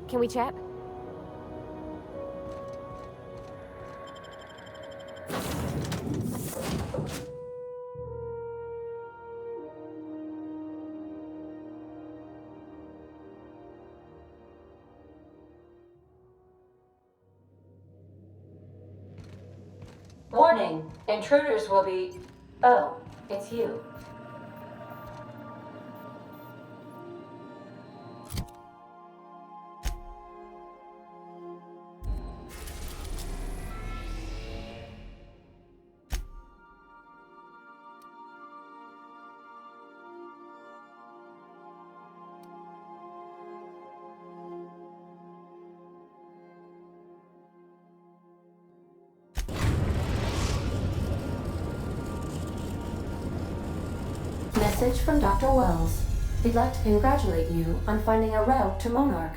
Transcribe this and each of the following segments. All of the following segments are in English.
Can we chat? Warning, intruders will be... Oh, it's you. Message from Dr. Wells. He'd like to congratulate you on finding a route to Monarch.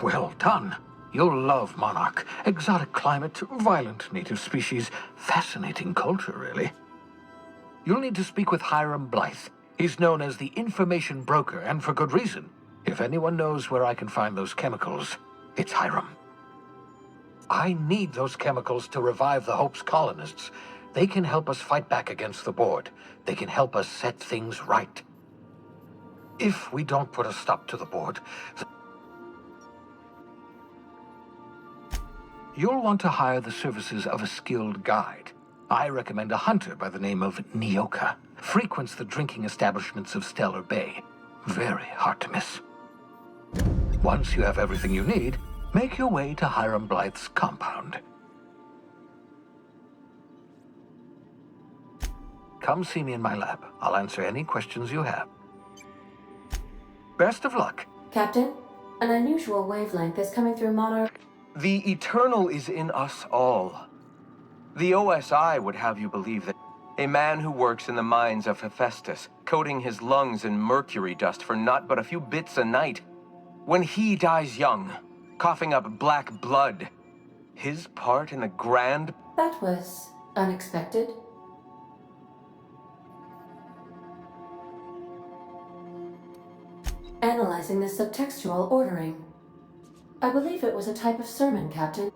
Well done. You'll love Monarch. Exotic climate, violent native species, fascinating culture, really. You'll need to speak with Hiram Blythe. He's known as the information broker, and for good reason. If anyone knows where I can find those chemicals, it's Hiram. I need those chemicals to revive the Hope's colonists. They can help us fight back against the board. They can help us set things right. If we don't put a stop to the board, you'll want to hire the services of a skilled guide. I recommend a hunter by the name of Nyoka. Frequents the drinking establishments of Stellar Bay. Very hard to miss. Once you have everything you need, make your way to Hiram Blythe's compound. Come see me in my lab. I'll answer any questions you have. Best of luck. Captain, an unusual wavelength is coming through Monarch. The eternal is in us all. The OSI would have you believe that a man who works in the mines of Hephaestus, coating his lungs in mercury dust for not but a few bits a night, when he dies young, coughing up black blood, his part in the grand... That was unexpected. Analyzing the subtextual ordering. I believe it was a type of sermon, Captain.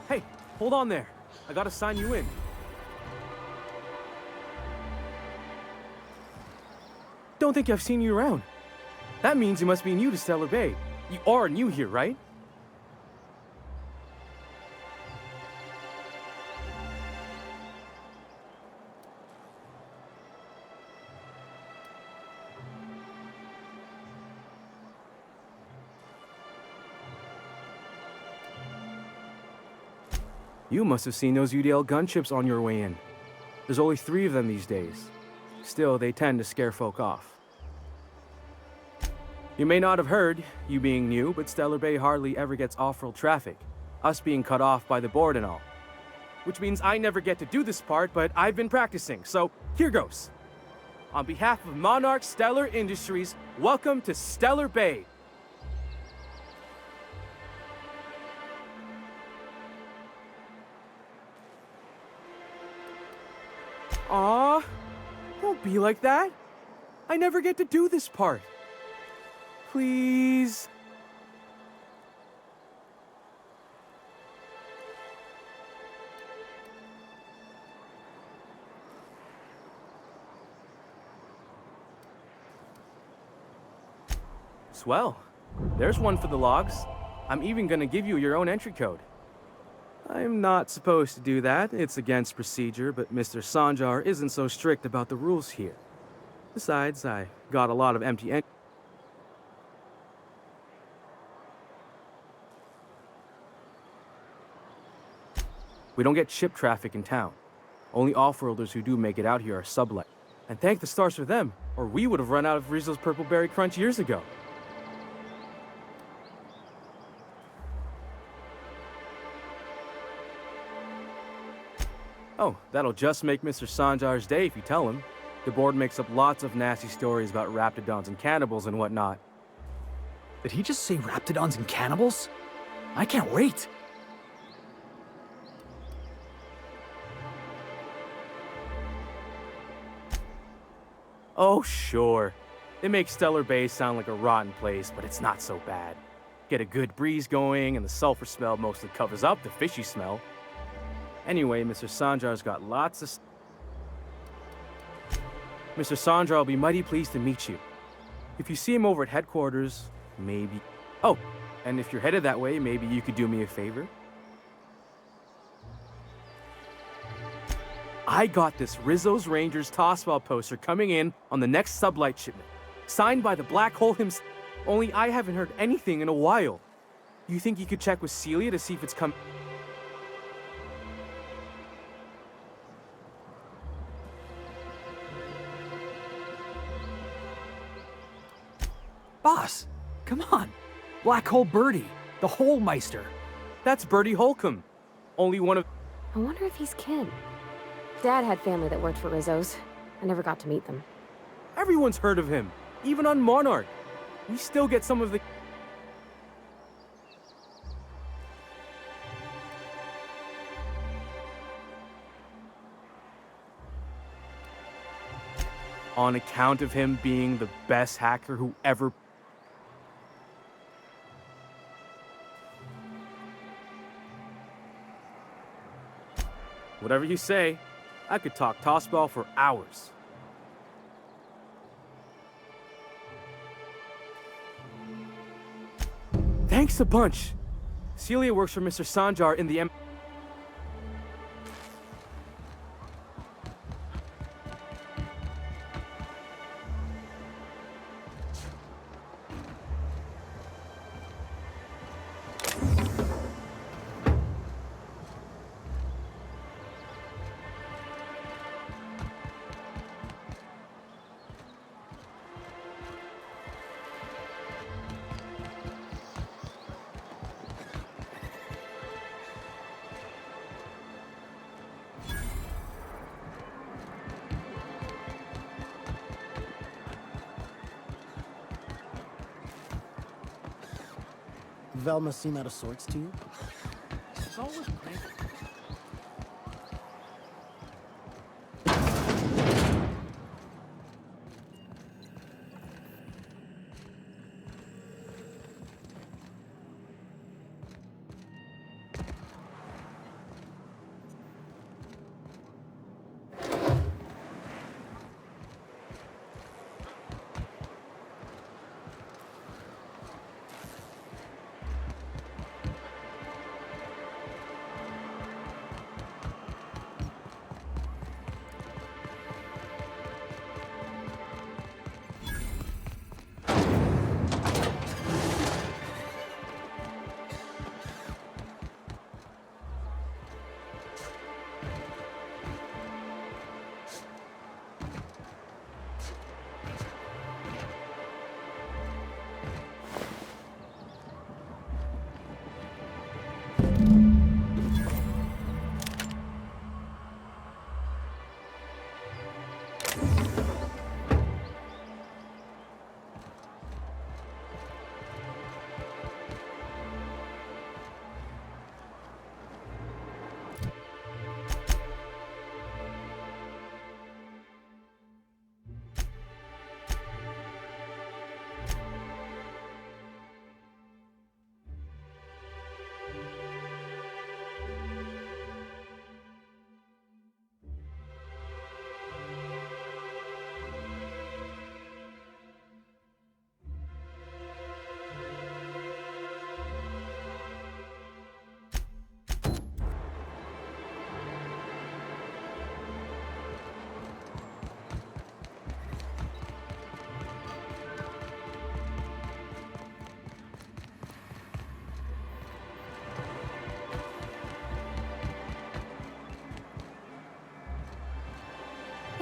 Hey, hold on there. I gotta sign you in. Don't think I've seen you around. That means you must be new to Stellar Bay. You are new here, right? You must have seen those UDL gunships on your way in. There's only 3 of them these days. Still, they tend to scare folk off. You may not have heard, you being new, but Stellar Bay hardly ever gets off-world traffic, us being cut off by the board and all. Which means I never get to do this part, but I've been practicing, so here goes. On behalf of Monarch Stellar Industries, welcome to Stellar Bay. Aw, don't be like that. I never get to do this part. Please. Swell. There's one for the logs. I'm even gonna give you your own entry code. I'm not supposed to do that. It's against procedure, but Mr. Sanjar isn't so strict about the rules here. Besides, I got a lot of empty We don't get ship traffic in town. Only off-worlders who do make it out here are sublet. And thank the stars for them, or we would have run out of Rizzo's Purple Berry Crunch years ago. Oh, that'll just make Mr. Sanjar's day if you tell him. The board makes up lots of nasty stories about raptidons and cannibals and whatnot. Did he just say raptidons and cannibals? I can't wait. Oh, sure. They make Stellar Bay sound like a rotten place, but it's not so bad. Get a good breeze going, and the sulfur smell mostly covers up the fishy smell. Anyway, Mr. Sanjar's got lots of... Mr. Sanjar will be mighty pleased to meet you. If you see him over at headquarters, maybe... Oh, and if you're headed that way, maybe you could do me a favor? I got this Rizzo's Rangers Tossball poster coming in on the next sublight shipment. Signed by the Black Hole himself. Only I haven't heard anything in a while. You think you could check with Celia to see if it's come... Boss, come on. Black Hole Birdie, the Hole Meister. That's Bertie Holcomb. Only one of... I wonder if he's kin. Dad had family that worked for Rizzo's. I never got to meet them. Everyone's heard of him, even on Monarch. We still get some of the... On account of him being the best hacker who ever... Whatever you say, I could talk tossball for hours. Thanks a bunch. Celia works for Mr. Sanjar in the Velma seem out of sorts to you? It's always prank.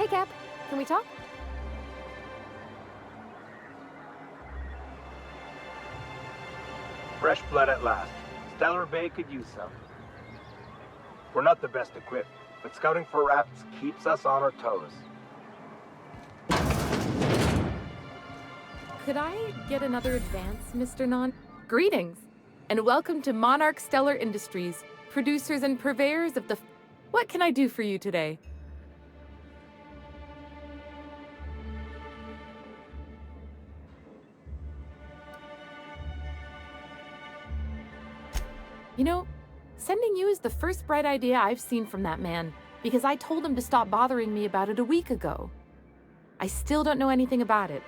Hey, Cap. Can we talk? Fresh blood at last. Stellar Bay could use some. We're not the best equipped, but scouting for rafts keeps us on our toes. Could I get another advance, Mr. Non? Greetings, and welcome to Monarch Stellar Industries, producers and purveyors of the... What can I do for you today? You know, sending you is the first bright idea I've seen from that man, because I told him to stop bothering me about it a week ago. I still don't know anything about it,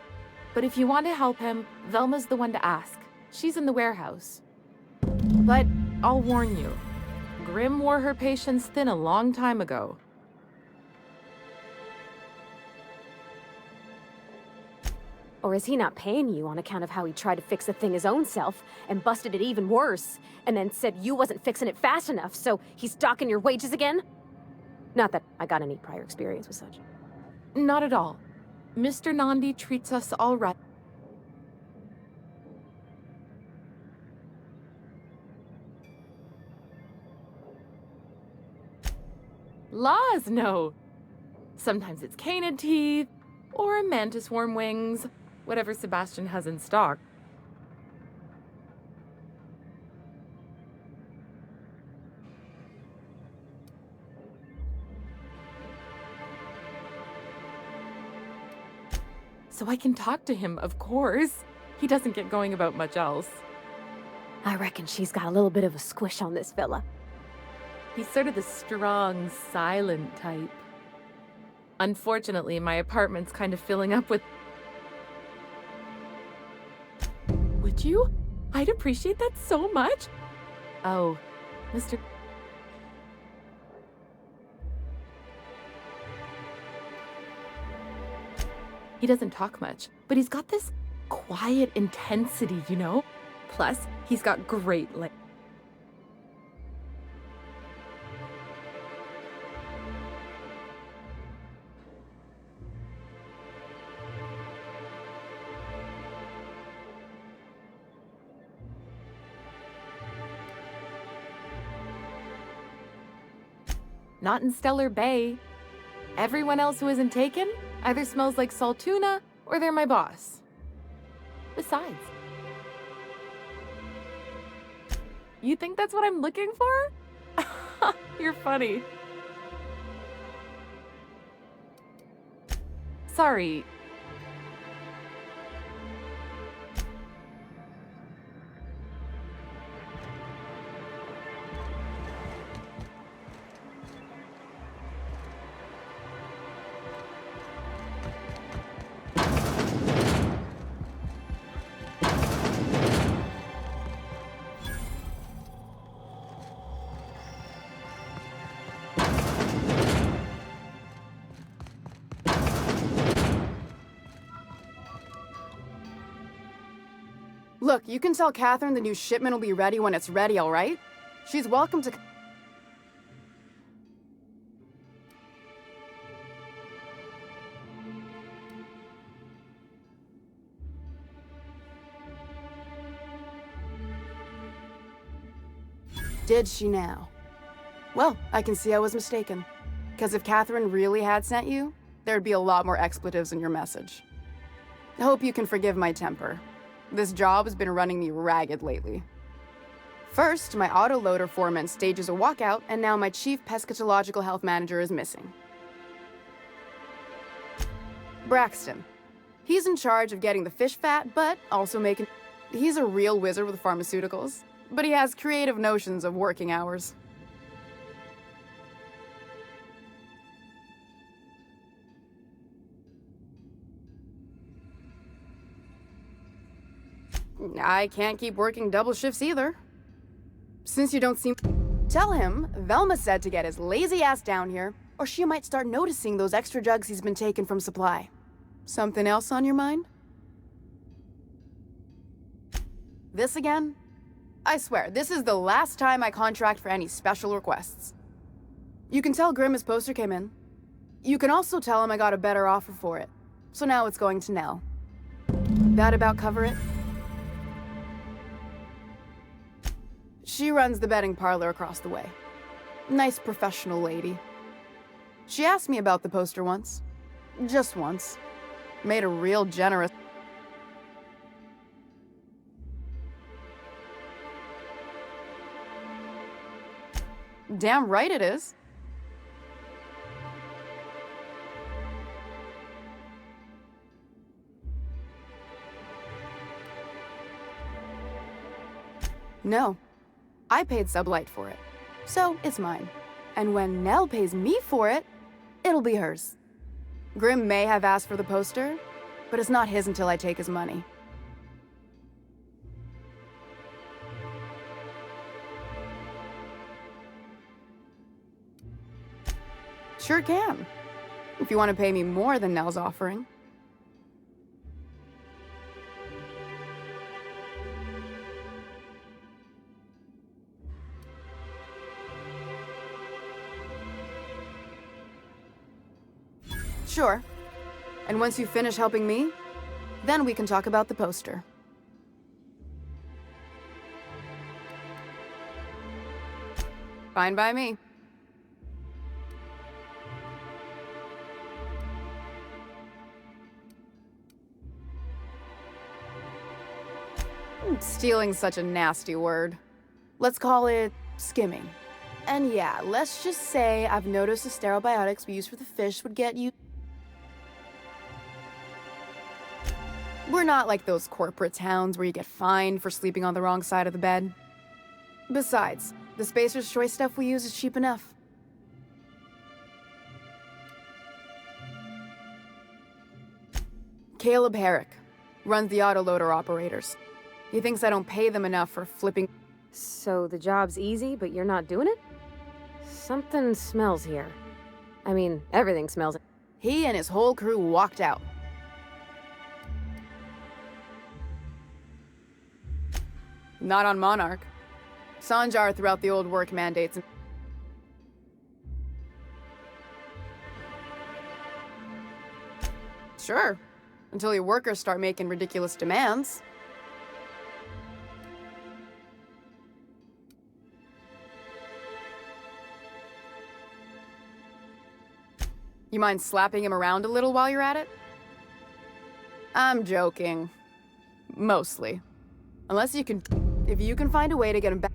but if you want to help him, Velma's the one to ask. She's in the warehouse. But I'll warn you, Grim wore her patience thin a long time ago. Or is he not paying you on account of how he tried to fix the thing his own self and busted it even worse, and then said you wasn't fixing it fast enough, so he's docking your wages again? Not that I got any prior experience with such. Not at all. Mr. Nandi treats us all right. Laws, no. Sometimes it's canid teeth, or mantis worm wings, whatever Sebastian has in stock. So I can talk to him, of course. He doesn't get going about much else. I reckon she's got a little bit of a squish on this fella. He's sort of the strong, silent type. Unfortunately, my apartment's kind of filling up with... Would you? I'd appreciate that so much. Oh, Mr. He doesn't talk much, but he's got this quiet intensity, you know? Plus, he's got great Not in Stellar Bay. Everyone else who isn't taken either smells like salt tuna or they're my boss. Besides, you think that's what I'm looking for? You're funny. Sorry. Look, you can tell Catherine the new shipment will be ready when it's ready, all right? She's welcome to... Did she now? Well, I can see I was mistaken. Because if Catherine really had sent you, there'd be a lot more expletives in your message. I hope you can forgive my temper. This job has been running me ragged lately. First, my autoloader foreman stages a walkout, and now my chief pescatological health manager is missing. Braxton. He's in charge of getting the fish fat, but also making... He's a real wizard with pharmaceuticals, but he has creative notions of working hours. I can't keep working double shifts either. Since you don't seem... Tell him Velma said to get his lazy ass down here, or she might start noticing those extra jugs he's been taking from supply. Something else on your mind? This again? I swear, this is the last time I contract for any special requests. You can tell Grim his poster came in. You can also tell him I got a better offer for it. So now it's going to Nell. That about cover it? She runs the betting parlor across the way. Nice professional lady. She asked me about the poster once. Just once. Made a real generous... Damn right it is. No. I paid Sublight for it. So, it's mine. And when Nell pays me for it, it'll be hers. Grim may have asked for the poster, but it's not his until I take his money. Sure can. If you want to pay me more than Nell's offering. Sure. And once you finish helping me, then we can talk about the poster. Fine by me. Stealing's such a nasty word. Let's call it skimming. And yeah, let's just say I've noticed the sterile biotics we use for the fish would get you... We're not like those corporate towns where you get fined for sleeping on the wrong side of the bed. Besides, the Spacer's Choice stuff we use is cheap enough. Caleb Herrick runs the autoloader operators. He thinks I don't pay them enough for flipping... So the job's easy, but you're not doing it? Something smells here. I mean, everything smells. He and his whole crew walked out. Not on Monarch. Sanjar threw out the old work mandates and... Sure. Until your workers start making ridiculous demands. You mind slapping him around a little while you're at it? I'm joking. Mostly. Unless you can... If you can find a way to get him back...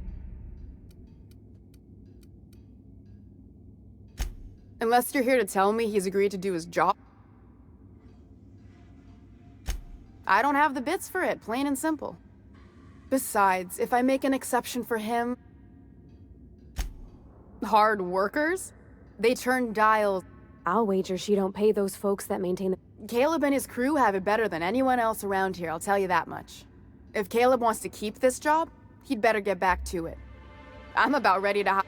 Unless you're here to tell me he's agreed to do his job. I don't have the bits for it, plain and simple. Besides, if I make an exception for him... Hard workers? They turn dials... I'll wager she don't pay those folks that maintain the... Caleb and his crew have it better than anyone else around here, I'll tell you that much. If Caleb wants to keep this job, he'd better get back to it. I'm about ready to...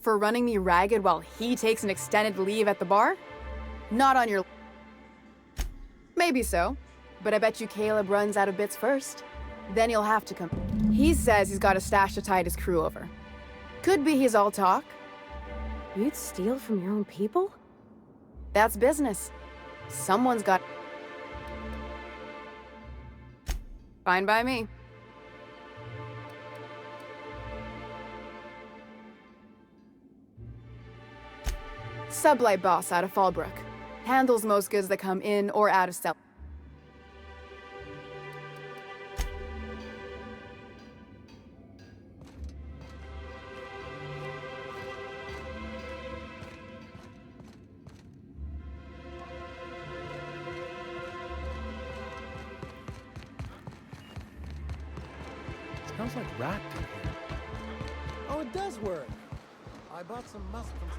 For running me ragged while he takes an extended leave at the bar? Not on your... Maybe so, but I bet you Caleb runs out of bits first. Then he'll have to come... He says he's got a stash to tide his crew over. Could be he's all talk. You'd steal from your own people? That's business. Someone's got... Fine by me. Sublight boss out of Fallbrook. Handles most goods that come in or out of cell. Smells like rat in here. Oh, it does work. I bought some musk from...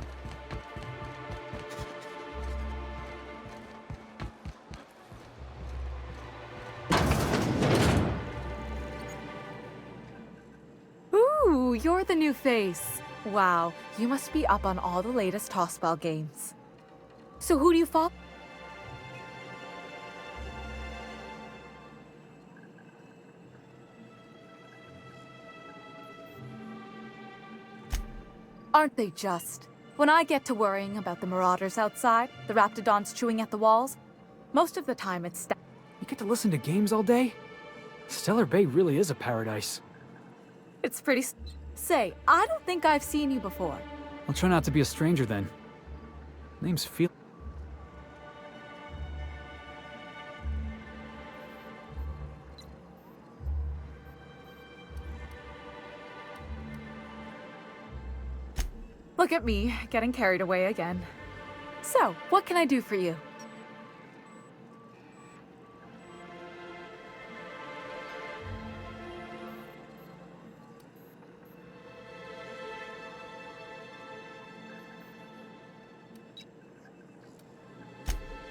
Ooh, you're the new face. Wow, you must be up on all the latest tossball games. So who do you follow? Aren't they just? When I get to worrying about the marauders outside, the raptidons chewing at the walls, most of the time it's... You get to listen to games all day? Stellar Bay really is a paradise. It's pretty... Say, I don't think I've seen you before. I'll try not to be a stranger then. Name's Fel... Look at me, getting carried away again. So, what can I do for you?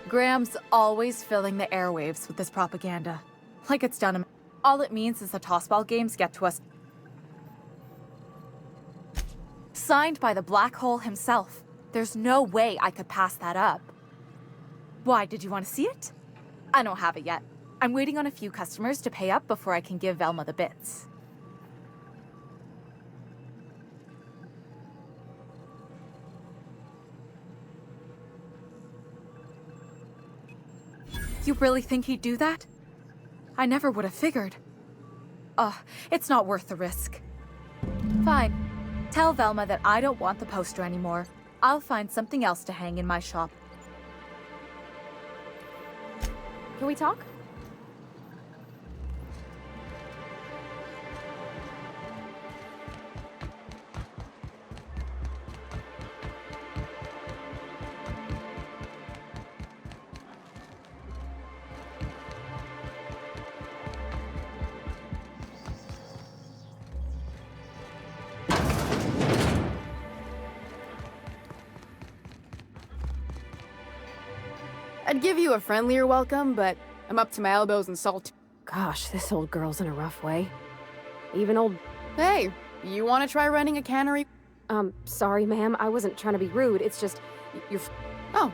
Graham's always filling the airwaves with this propaganda. Like it's done him. All it means is the tossball games get to us. Signed by the black hole himself. There's no way I could pass that up. Why, did you want to see it? I don't have it yet. I'm waiting on a few customers to pay up before I can give Velma the bits. You really think he'd do that? I never would have figured. It's not worth the risk. Fine. Tell Velma that I don't want the poster anymore. I'll find something else to hang in my shop. Can we talk? I'd give you a friendlier welcome, but I'm up to my elbows in salt. Gosh, this old girl's in a rough way. Even old... Hey, you want to try running a cannery? Sorry, ma'am. I wasn't trying to be rude. It's just... you're... Oh.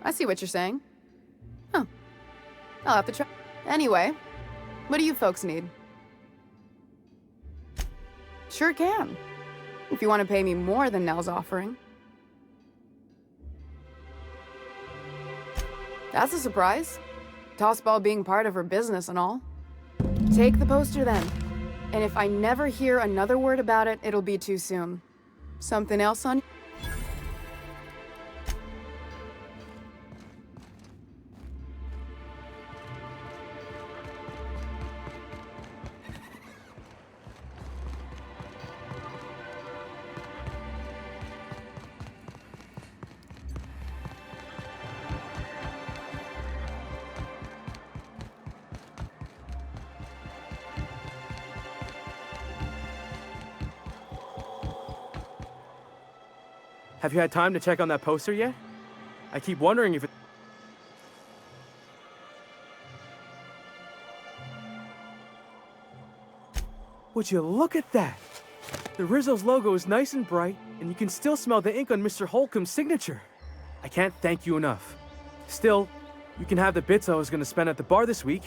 I see what you're saying. Huh. I'll have to try. Anyway, what do you folks need? Sure can. If you want to pay me more than Nell's offering. That's a surprise. Tossball being part of her business and all. Take the poster then. And if I never hear another word about it, it'll be too soon. Something else on... Have you had time to check on that poster yet? I keep wondering if it... Would you look at that? The Rizzo's logo is nice and bright, and you can still smell the ink on Mr. Holcomb's signature. I can't thank you enough. Still, you can have the bits I was going to spend at the bar this week.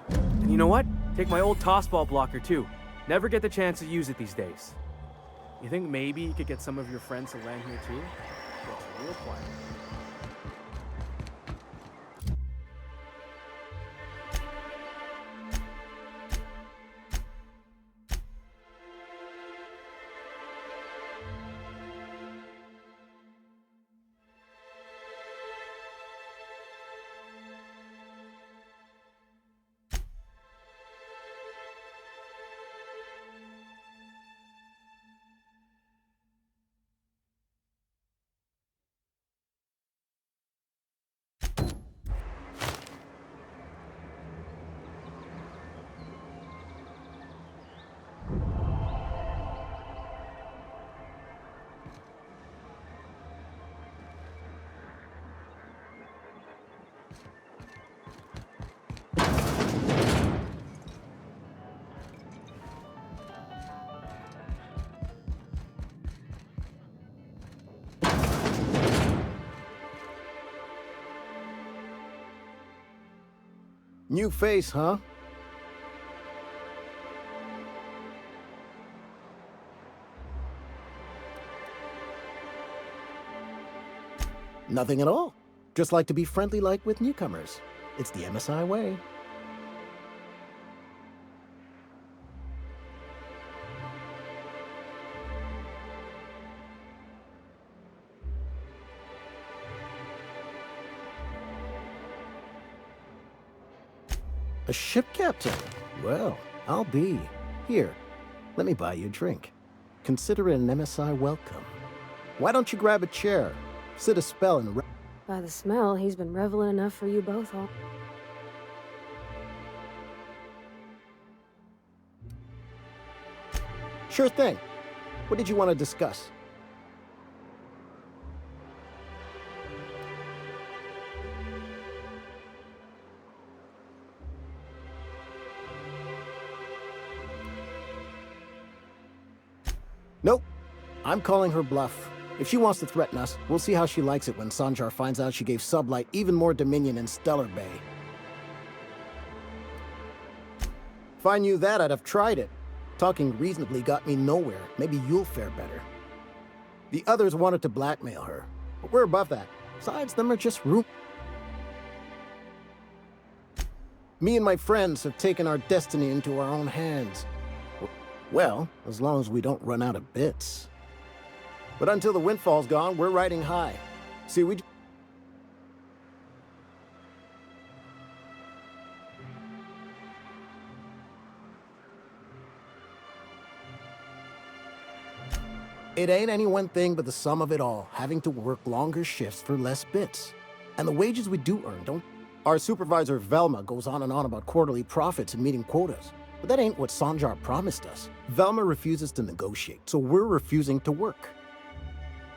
And you know what? Take my old tossball blocker too. Never get the chance to use it these days. You think maybe you could get some of your friends to land here too? Gets real quiet. New face, huh? Nothing at all. Just like to be friendly like with newcomers. It's the MSI way. A ship captain? Well, I'll be. Here, let me buy you a drink. Consider it an MSI welcome. Why don't you grab a chair? Sit a spell and... By the smell, he's been reveling enough for you both all. Sure thing. What did you want to discuss? Nope. I'm calling her bluff. If she wants to threaten us, we'll see how she likes it when Sanjar finds out she gave Sublight even more dominion in Stellar Bay. If I knew that, I'd have tried it. Talking reasonably got me nowhere. Maybe you'll fare better. The others wanted to blackmail her, but we're above that. Besides, them are just rumors. Me and my friends have taken our destiny into our own hands. Well, as long as we don't run out of bits. But until the windfall's gone, we're riding high. See, it ain't any one thing but the sum of it all, having to work longer shifts for less bits. And the wages we do earn don't... Our supervisor Velma goes on and on about quarterly profits and meeting quotas. But that ain't what Sanjar promised us. Velma refuses to negotiate, so we're refusing to work.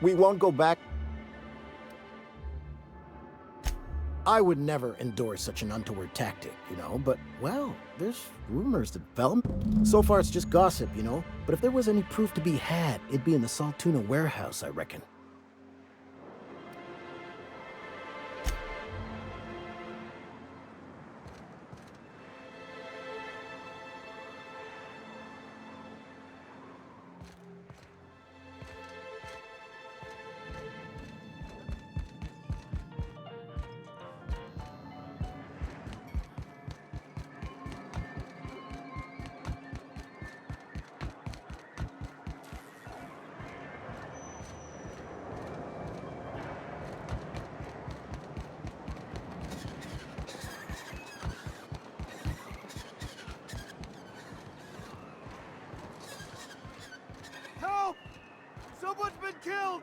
We won't go back. I would never endorse such an untoward tactic, you know, but, well, there's rumors that Velma... So far it's just gossip, you know, but if there was any proof to be had, it'd be in the Saltuna warehouse, I reckon. Help! Someone's been killed!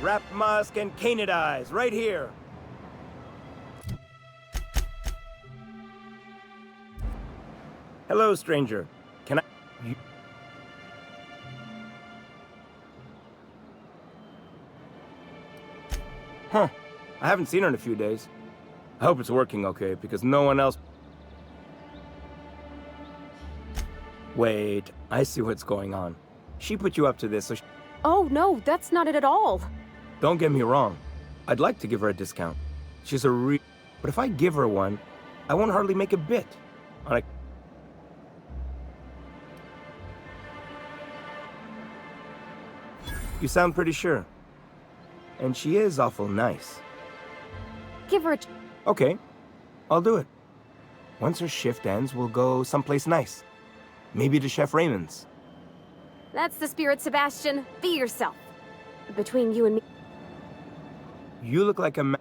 Wrap musk and canid right here. Hello, stranger. Can I... Huh. I haven't seen her in a few days. I hope it's working okay, because no one else... Wait, I see what's going on. She put you up to this, so Oh, no, that's not it at all. don't get me wrong. I'd like to give her a discount. She's a But if I give her one, I won't hardly make a bit. On a... You sound pretty sure. And she is awful nice. Give her a... Okay, I'll do it. Once her shift ends, we'll go someplace nice. Maybe to Chef Raymond's. That's the spirit, Sebastian. Be yourself. Between you and me... You look like a man.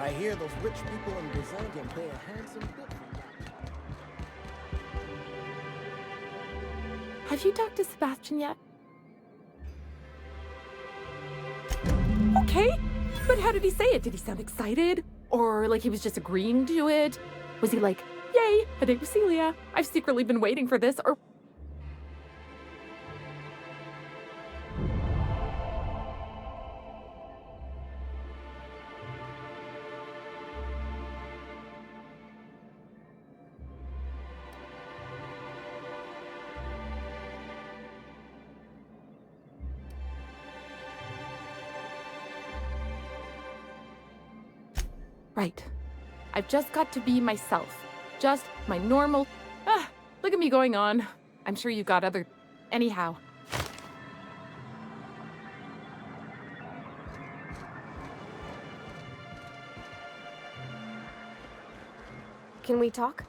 I hear those rich people in design can pay a handsome bit for that. Have you talked to Sebastian yet? Okay, but how did he say it? Did he sound excited? Or like he was just agreeing to it? Was he like, yay, a date with Celia. I've secretly been waiting for this, or... Right. I've just got to be myself. Just my normal... look at me going on. I'm sure you got other... Anyhow. Can we talk?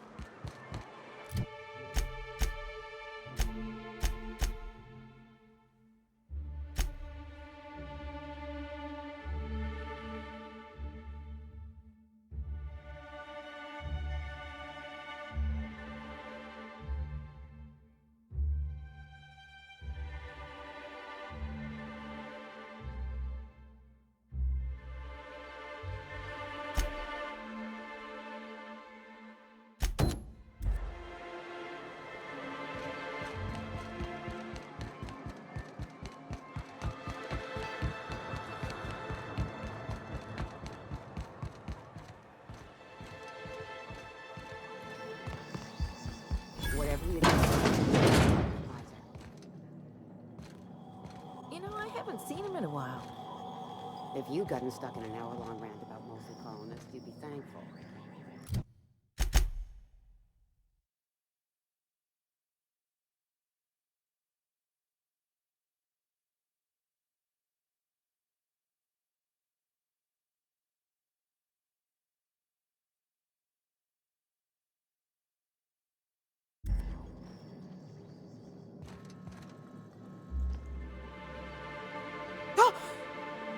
Whatever you You know, I haven't seen him in a while. If you'd gotten stuck in an hour-long rant about mostly colonists, you'd be thankful.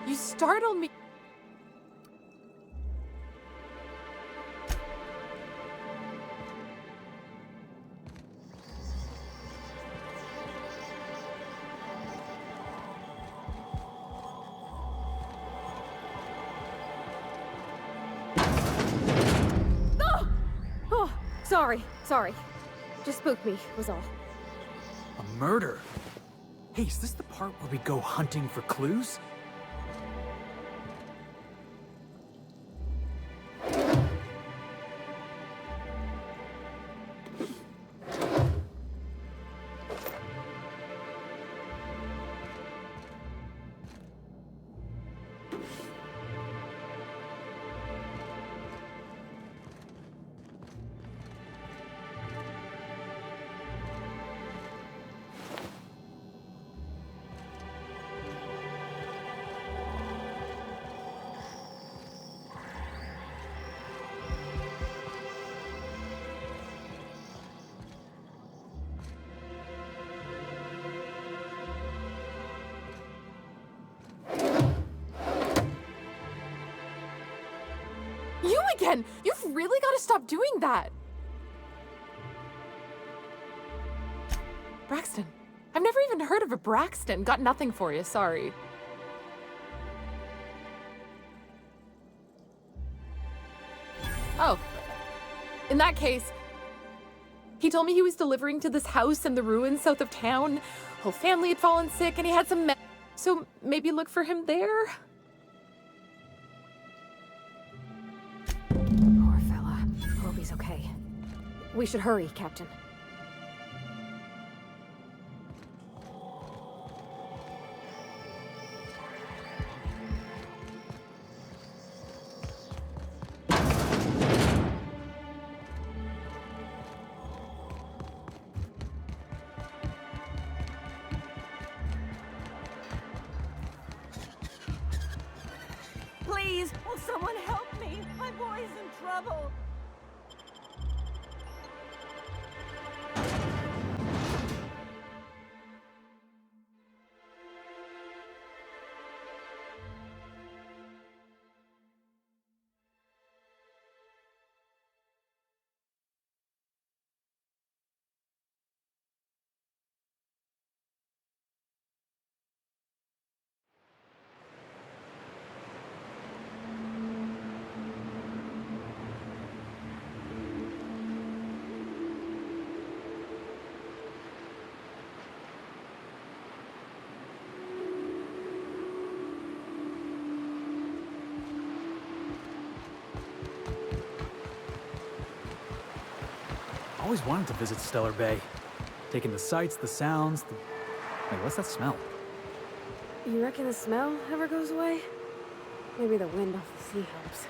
You startled me. Sorry. Just spooked me, was all. A murder? Hey, is this the part where we go hunting for clues? You again! You've really got to stop doing that! Braxton. I've never even heard of a Braxton. Got nothing for you, sorry. Oh. In that case, he told me he was delivering to this house in the ruins south of town. Whole family had fallen sick and he had some so maybe look for him there? Poor fella. Hope he's okay. We should hurry, Captain. Please, will someone help me? My boy's in trouble. Always wanted to visit Stellar Bay. Taking the sights, the sounds, Wait, what's that smell? You reckon the smell ever goes away? Maybe the wind off the sea helps.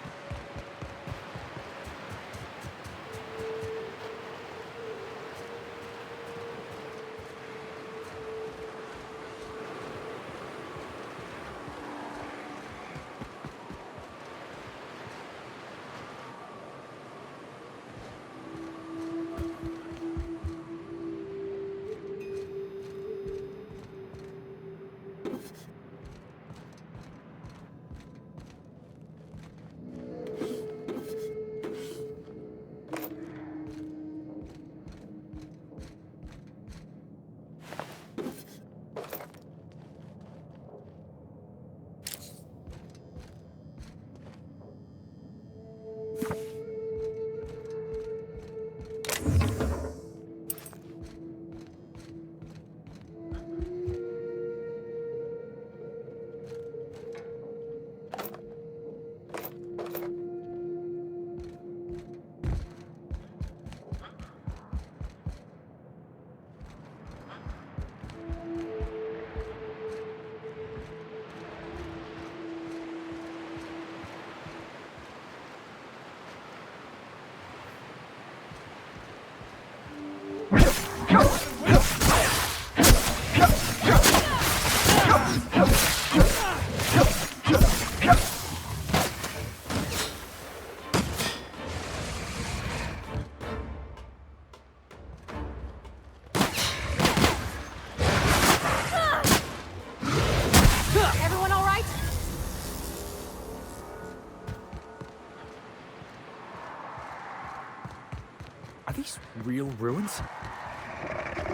Are these real ruins?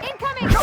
Incoming!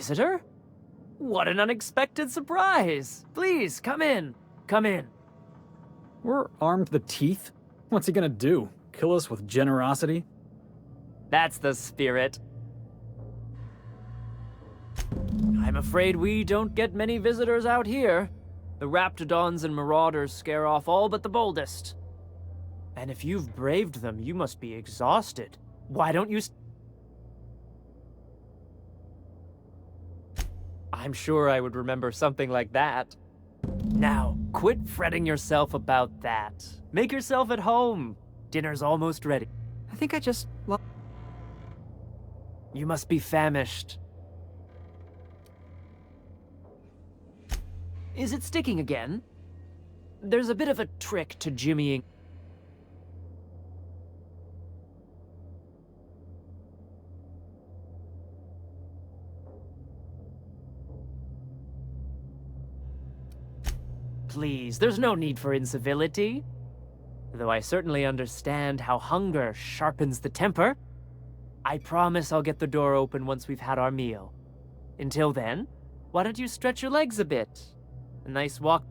visitor? What an unexpected surprise! Please, come in. Come in. We're armed to the teeth? What's he gonna do? Kill us with generosity? That's the spirit. I'm afraid we don't get many visitors out here. The Raptidons and Marauders scare off all but the boldest. And if you've braved them, you must be exhausted. Why don't you... I'm sure I would remember something like that. Now, quit fretting yourself about that. Make yourself at home. Dinner's almost ready. I think I just... well... You must be famished. Is it sticking again? There's a bit of a trick to jimmying. Please, there's no need for incivility. Though I certainly understand how hunger sharpens the temper. I promise I'll get the door open once we've had our meal. Until then, why don't you stretch your legs a bit? A nice walk.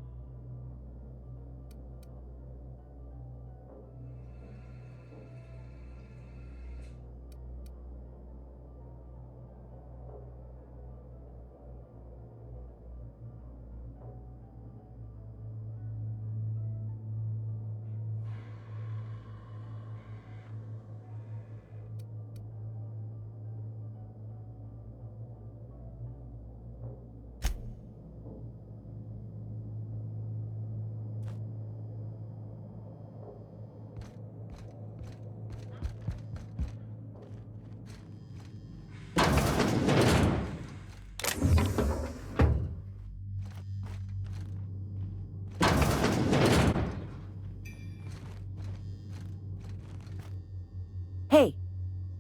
Hey,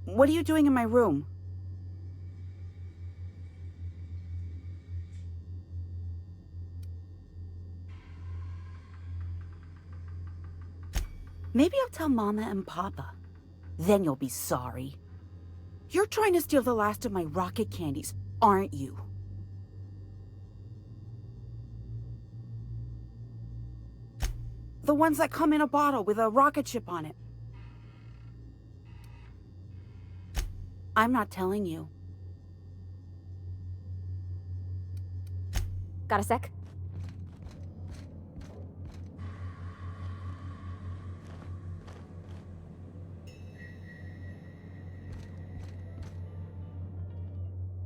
what are you doing in my room? Maybe I'll tell Mama and Papa. Then you'll be sorry. You're trying to steal the last of my rocket candies, aren't you? The ones that come in a bottle with a rocket ship on it. I'm not telling you. Got a sec?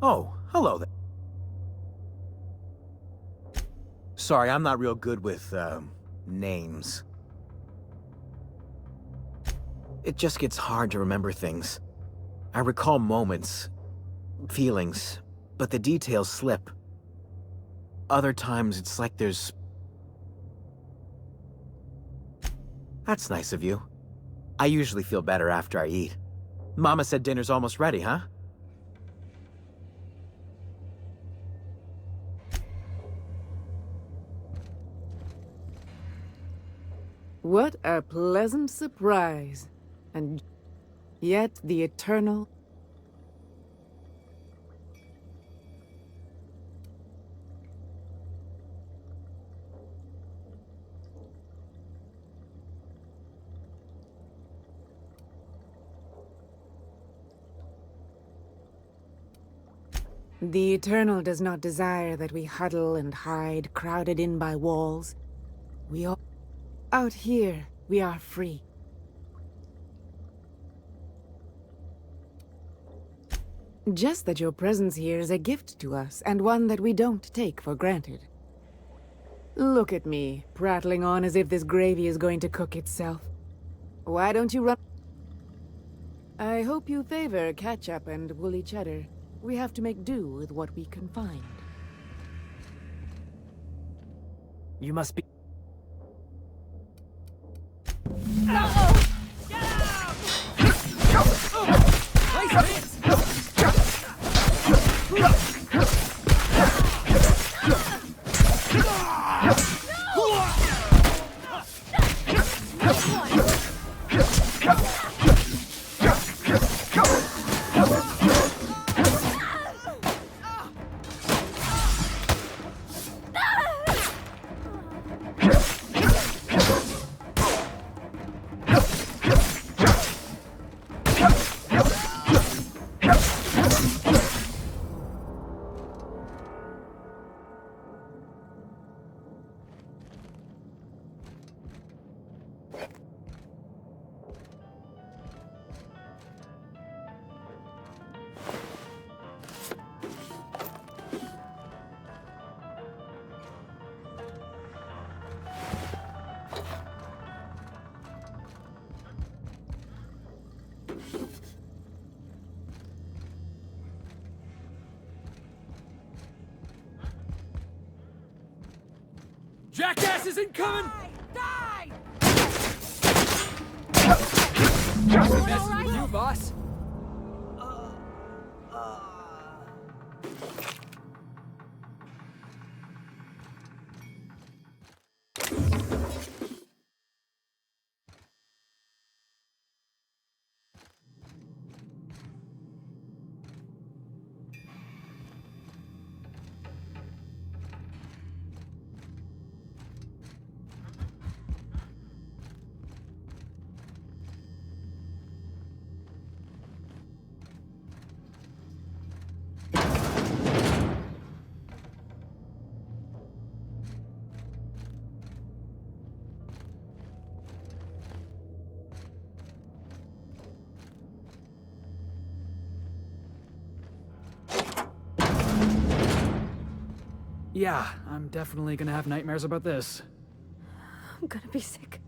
Oh, hello there. Sorry, I'm not real good with, names. It just gets hard to remember things. I recall moments, feelings, but the details slip. Other times, it's like there's... That's nice of you. I usually feel better after I eat. Mama said dinner's almost ready, huh? What a pleasant surprise. And yet the eternal... The Eternal does not desire that we huddle and hide, crowded in by walls. We all... Out here, we are free. Just that your presence here is a gift to us, and one that we don't take for granted. Look at me, prattling on as if this gravy is going to cook itself. Why don't you run... I hope you favor ketchup and woolly cheddar. We have to make do with what we can find. You must be... Jackass isn't coming! Die! Just messing with you, boss. Yeah, I'm definitely gonna have nightmares about this. I'm gonna be sick.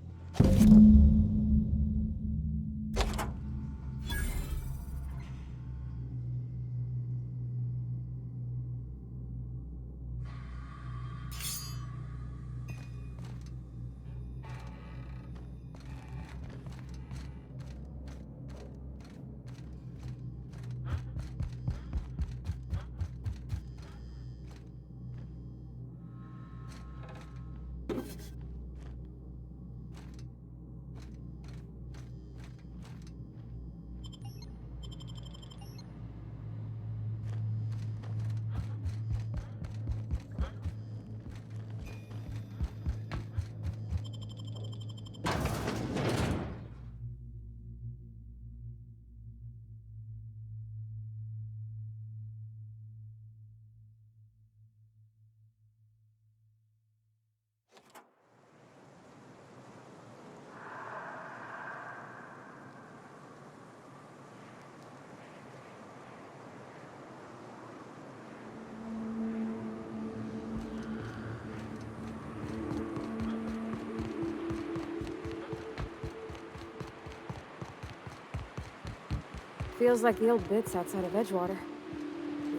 Feels like the old bits outside of Edgewater.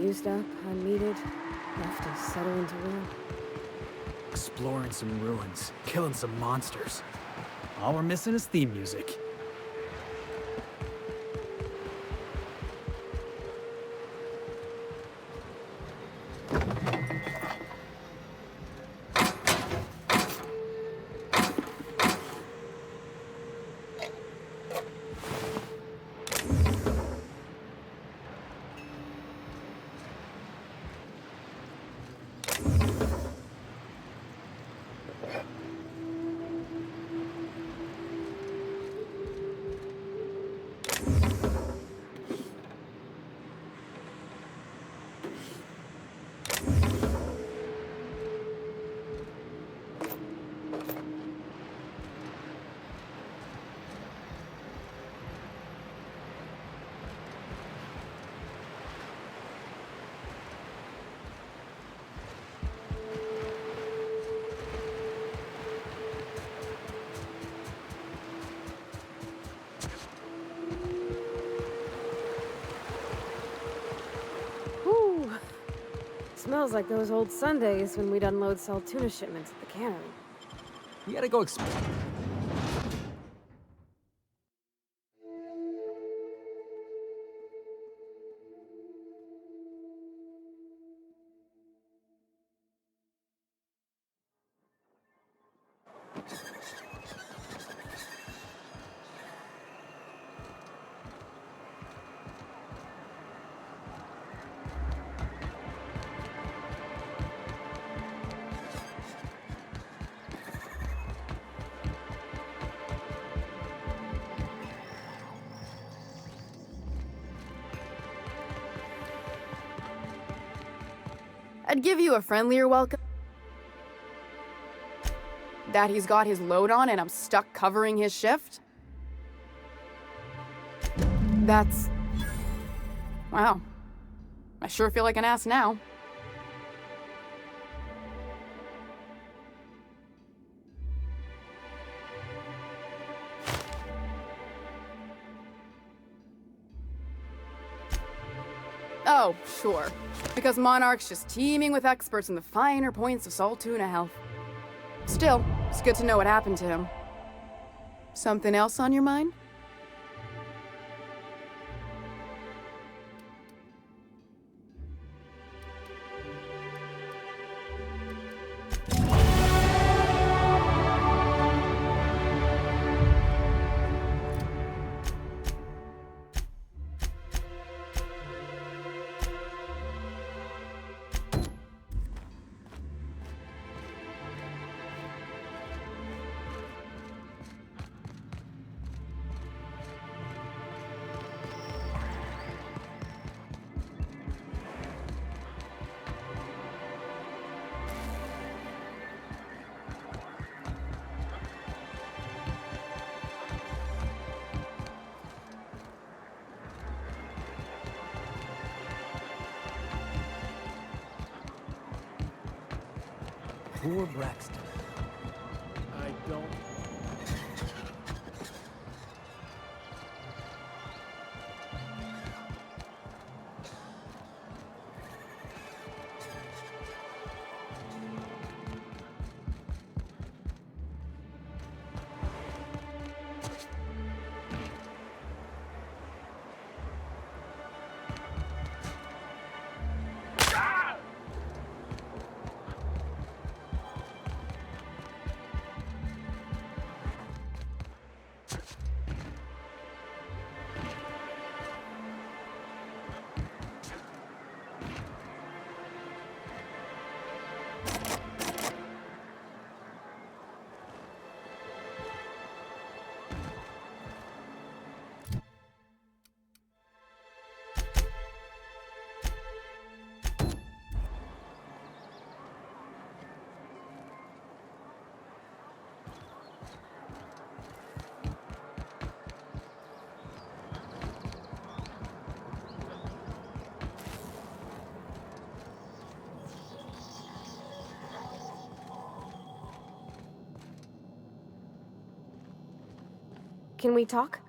Used up, unneeded, left to settle into ruin. Exploring some ruins, killing some monsters. All we're missing is theme music. Smells like those old Sundays when we'd unload salt tuna shipments at the cannery. We gotta go explore. I'd give you a friendlier welcome. That he's got his load on and I'm stuck covering his shift? That's... wow. I sure feel like an ass now. Oh, sure. Because Monarch's just teeming with experts in the finer points of salt tuna health. Still, it's good to know what happened to him. Something else on your mind? Poor Braxton. I don't... Can we talk?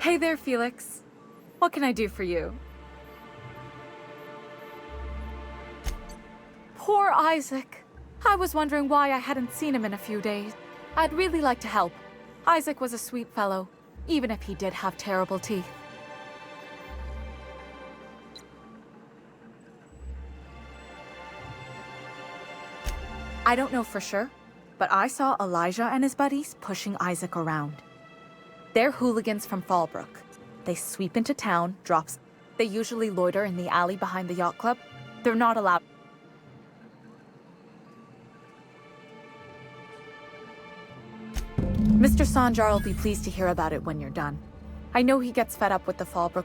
Hey there, Felix. What can I do for you? Poor Isaac. I was wondering why I hadn't seen him in a few days. I'd really like to help. Isaac was a sweet fellow, even if he did have terrible teeth. I don't know for sure, but I saw Elijah and his buddies pushing Isaac around. They're hooligans from Fallbrook. They sweep into town, drops. They usually loiter in the alley behind the yacht club. They're not allowed. Mr. Sanjar will be pleased to hear about it when you're done. I know he gets fed up with the Fallbrook.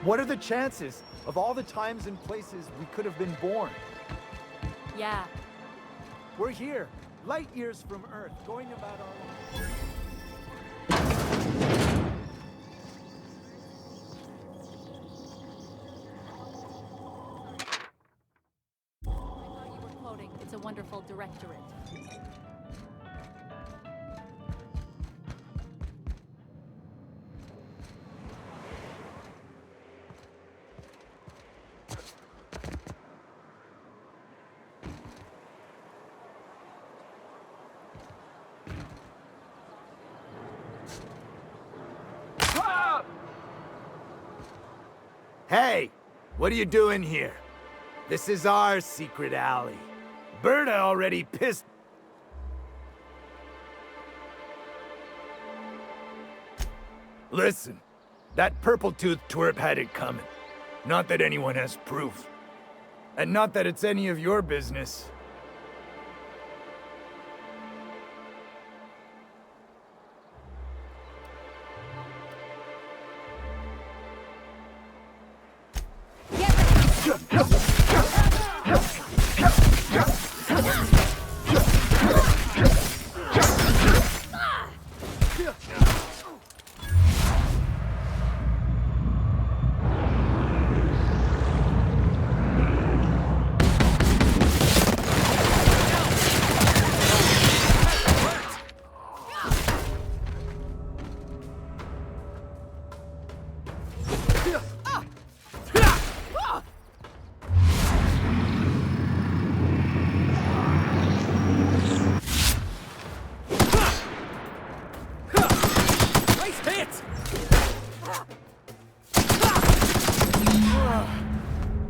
What are the chances of all the times and places we could have been born? Yeah. We're here, light years from Earth, going about our lives. It's a wonderful directorate. Hey, what are you doing here? This is our secret alley. Berta already pissed. Listen, that purple-toothed twerp had it coming. Not that anyone has proof. And not that it's any of your business.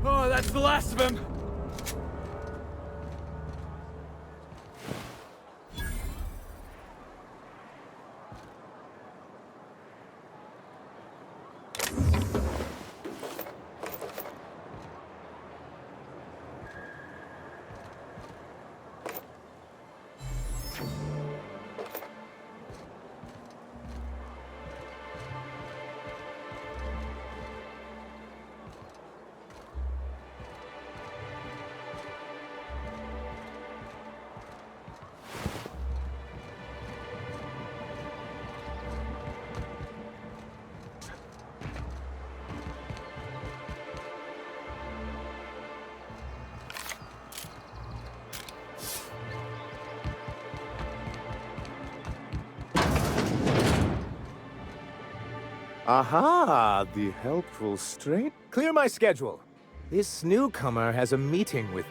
Oh, that's the last of him! Aha, the helpful straight. Clear my schedule. This newcomer has a meeting with...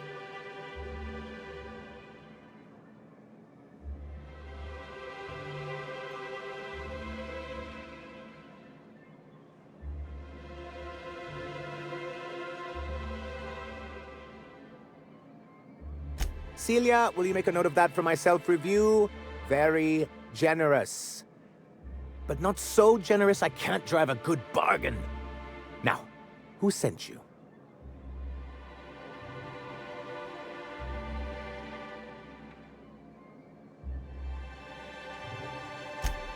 Celia, will you make a note of that for my self-review? Very generous. But not so generous I can't drive a good bargain. Now, who sent you?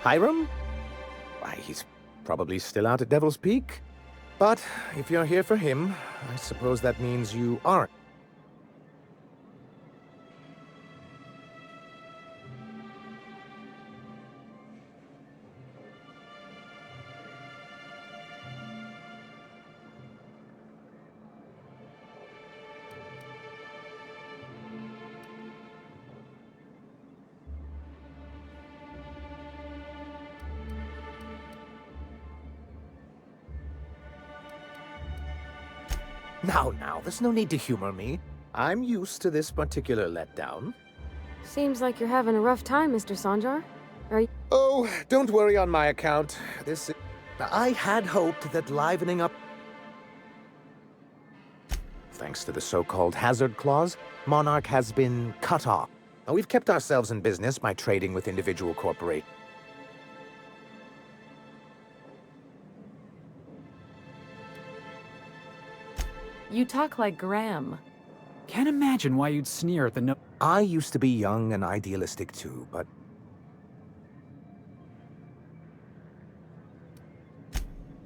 Hiram? Why, he's probably still out at Devil's Peak. But if you're here for him, I suppose that means you aren't. Now, there's no need to humor me. I'm used to this particular letdown. Seems like you're having a rough time, Mr. Sanjar. Are you... Oh, don't worry on my account. I had hoped that livening up... Thanks to the so-called hazard clause, Monarch has been cut off. Now, we've kept ourselves in business by trading with individual corporations. You talk like Graham. Can't imagine why you'd sneer at the no- I used to be young and idealistic too, but...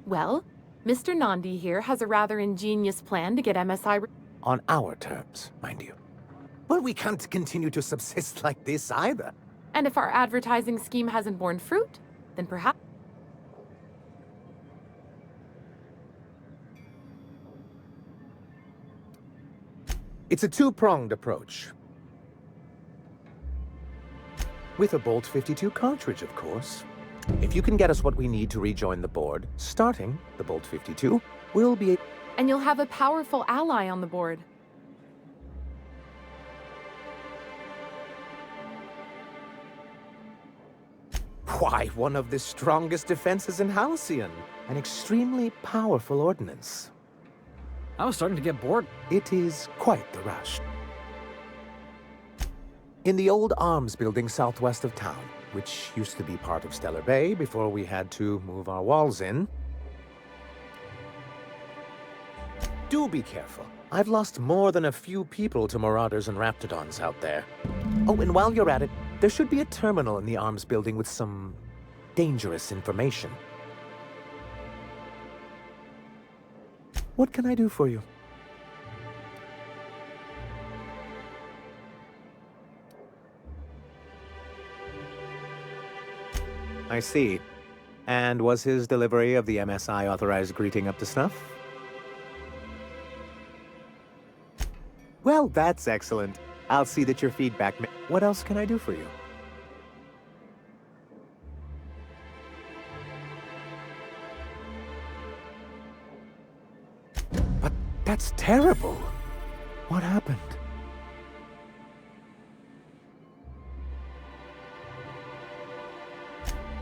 Well, Mr. Nandi here has a rather ingenious plan to get MSI... On our terms, mind you. But we can't continue to subsist like this either. And if our advertising scheme hasn't borne fruit, then perhaps... It's a two-pronged approach. With a Bolt 52 cartridge, of course. If you can get us what we need to rejoin the board, starting the Bolt 52, we'll be... And you'll have a powerful ally on the board. Why, one of the strongest defenses in Halcyon. An extremely powerful ordnance. I was starting to get bored. It is quite the rush. In the old arms building southwest of town, which used to be part of Stellar Bay before we had to move our walls in. Do be careful. I've lost more than a few people to marauders and raptidons out there. Oh, and while you're at it, there should be a terminal in the arms building with some dangerous information. What can I do for you? I see. And was his delivery of the MSI authorized greeting up to snuff? Well, that's excellent. I'll see that your feedback... What else can I do for you? But that's terrible. What happened?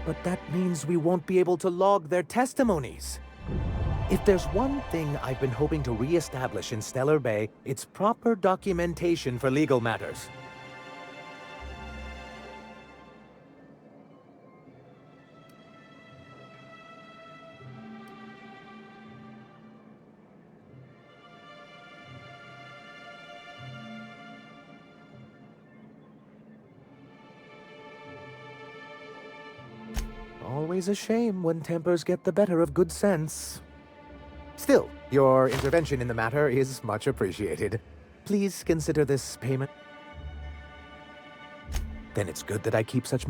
But that means we won't be able to log their testimonies. If there's one thing I've been hoping to re-establish in Stellar Bay, it's proper documentation for legal matters. Always a shame when tempers get the better of good sense. Still, your intervention in the matter is much appreciated. Please consider this payment. Then it's good that I keep such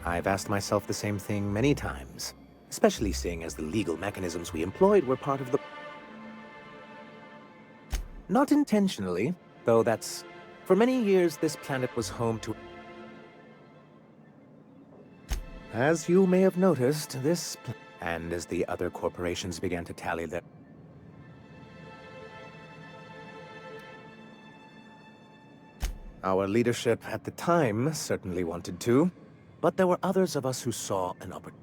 I've asked myself the same thing many times, especially seeing as the legal mechanisms we employed were part of the... Not intentionally, though that's... For many years, this planet was home to... As you may have noticed, and as the other corporations began to tally their... Our leadership at the time certainly wanted to, but there were others of us who saw an opportunity.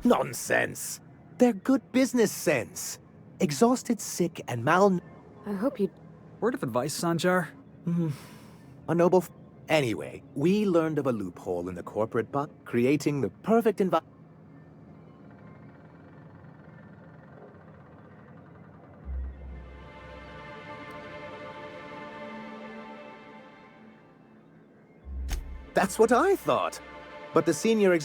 Nonsense! They're good business sense. Exhausted, sick, and I hope you... Word of advice, Sanjar? A noble... Anyway, we learned of a loophole in the corporate buck, creating the perfect environment. That's what I thought. But the senior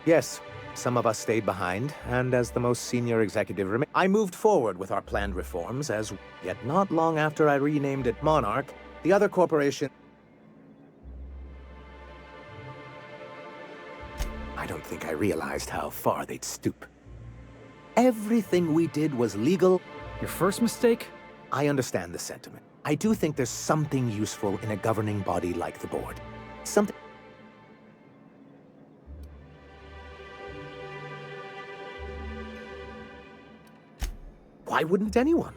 Yes, some of us stayed behind, and as the most senior executive I moved forward with our planned reforms, yet not long after I renamed it Monarch, the other corporation... I don't think I realized how far they'd stoop. Everything we did was legal. Your first mistake? I understand the sentiment. I do think there's something useful in a governing body like the board. Something... Why wouldn't anyone?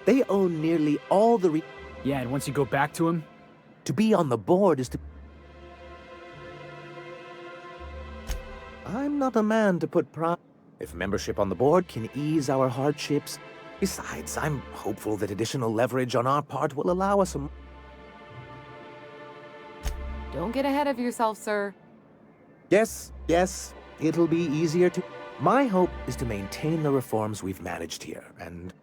They own nearly all the Yeah, and once you go back to him? To be on the board is to... I'm not a man to put pride. If membership on the board can ease our hardships. Besides, I'm hopeful that additional leverage on our part will allow us a... Don't get ahead of yourself, sir. Yes, it'll be easier to... My hope is to maintain the reforms we've managed here, and...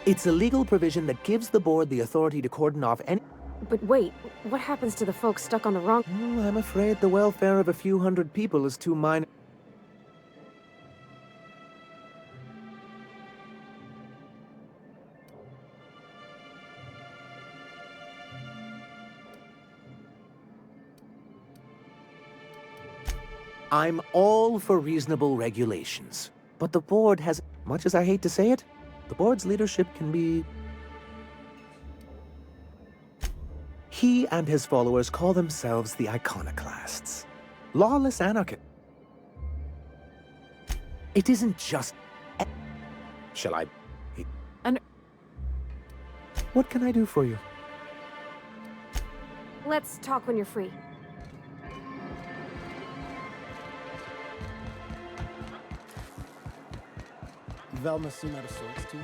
It's a legal provision that gives the board the authority to cordon off any... But wait, what happens to the folks stuck on the wrong... I'm afraid the welfare of a few hundred people is too minor. I'm all for reasonable regulations, but the board has... Much as I hate to say it, the board's leadership can be... He and his followers call themselves the Iconoclasts. Lawless anarchists. It isn't just... Shall I... What can I do for you? Let's talk when you're free. Velma seem out of sorts to you?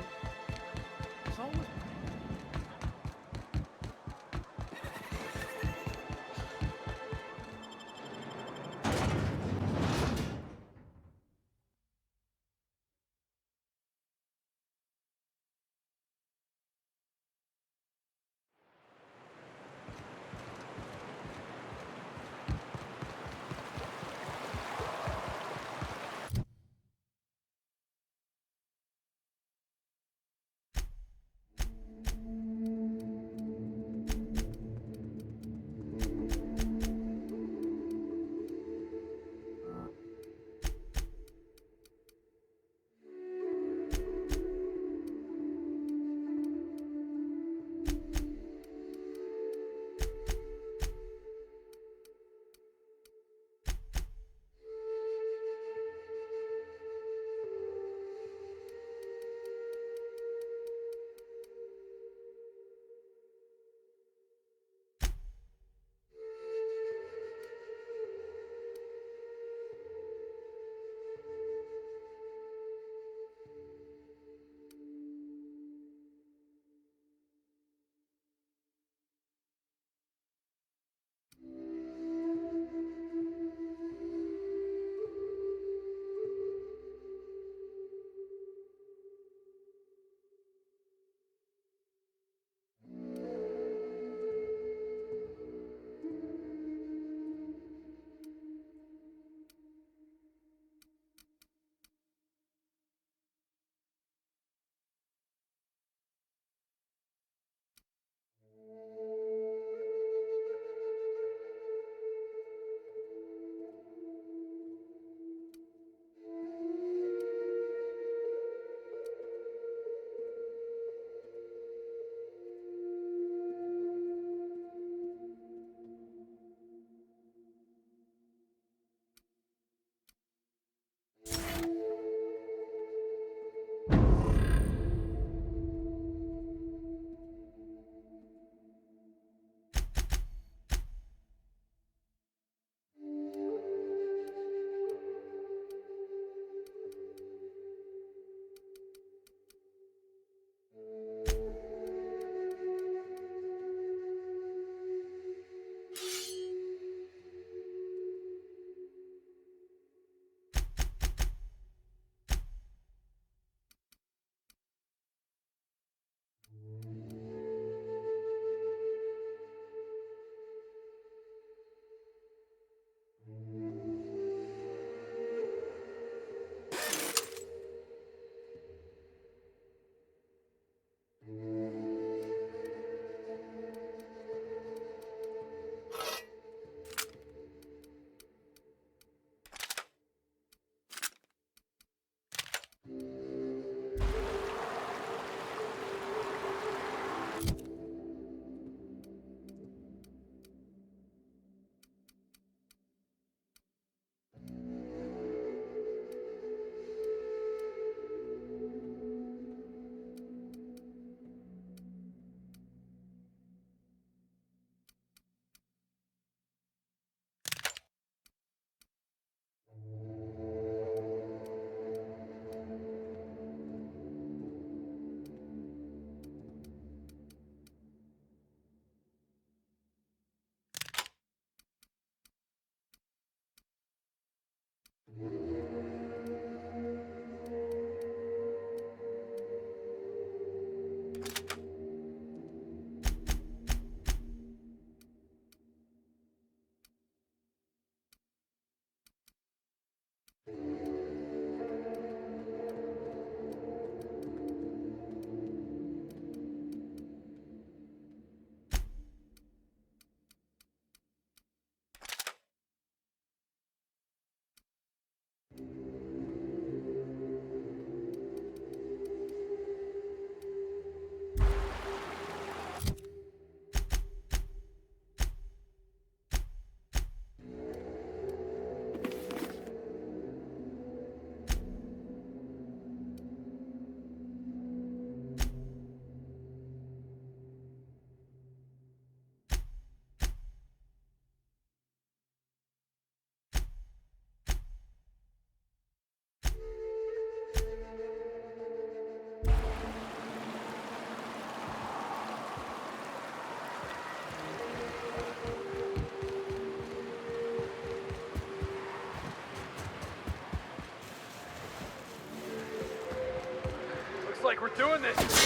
we're doing this.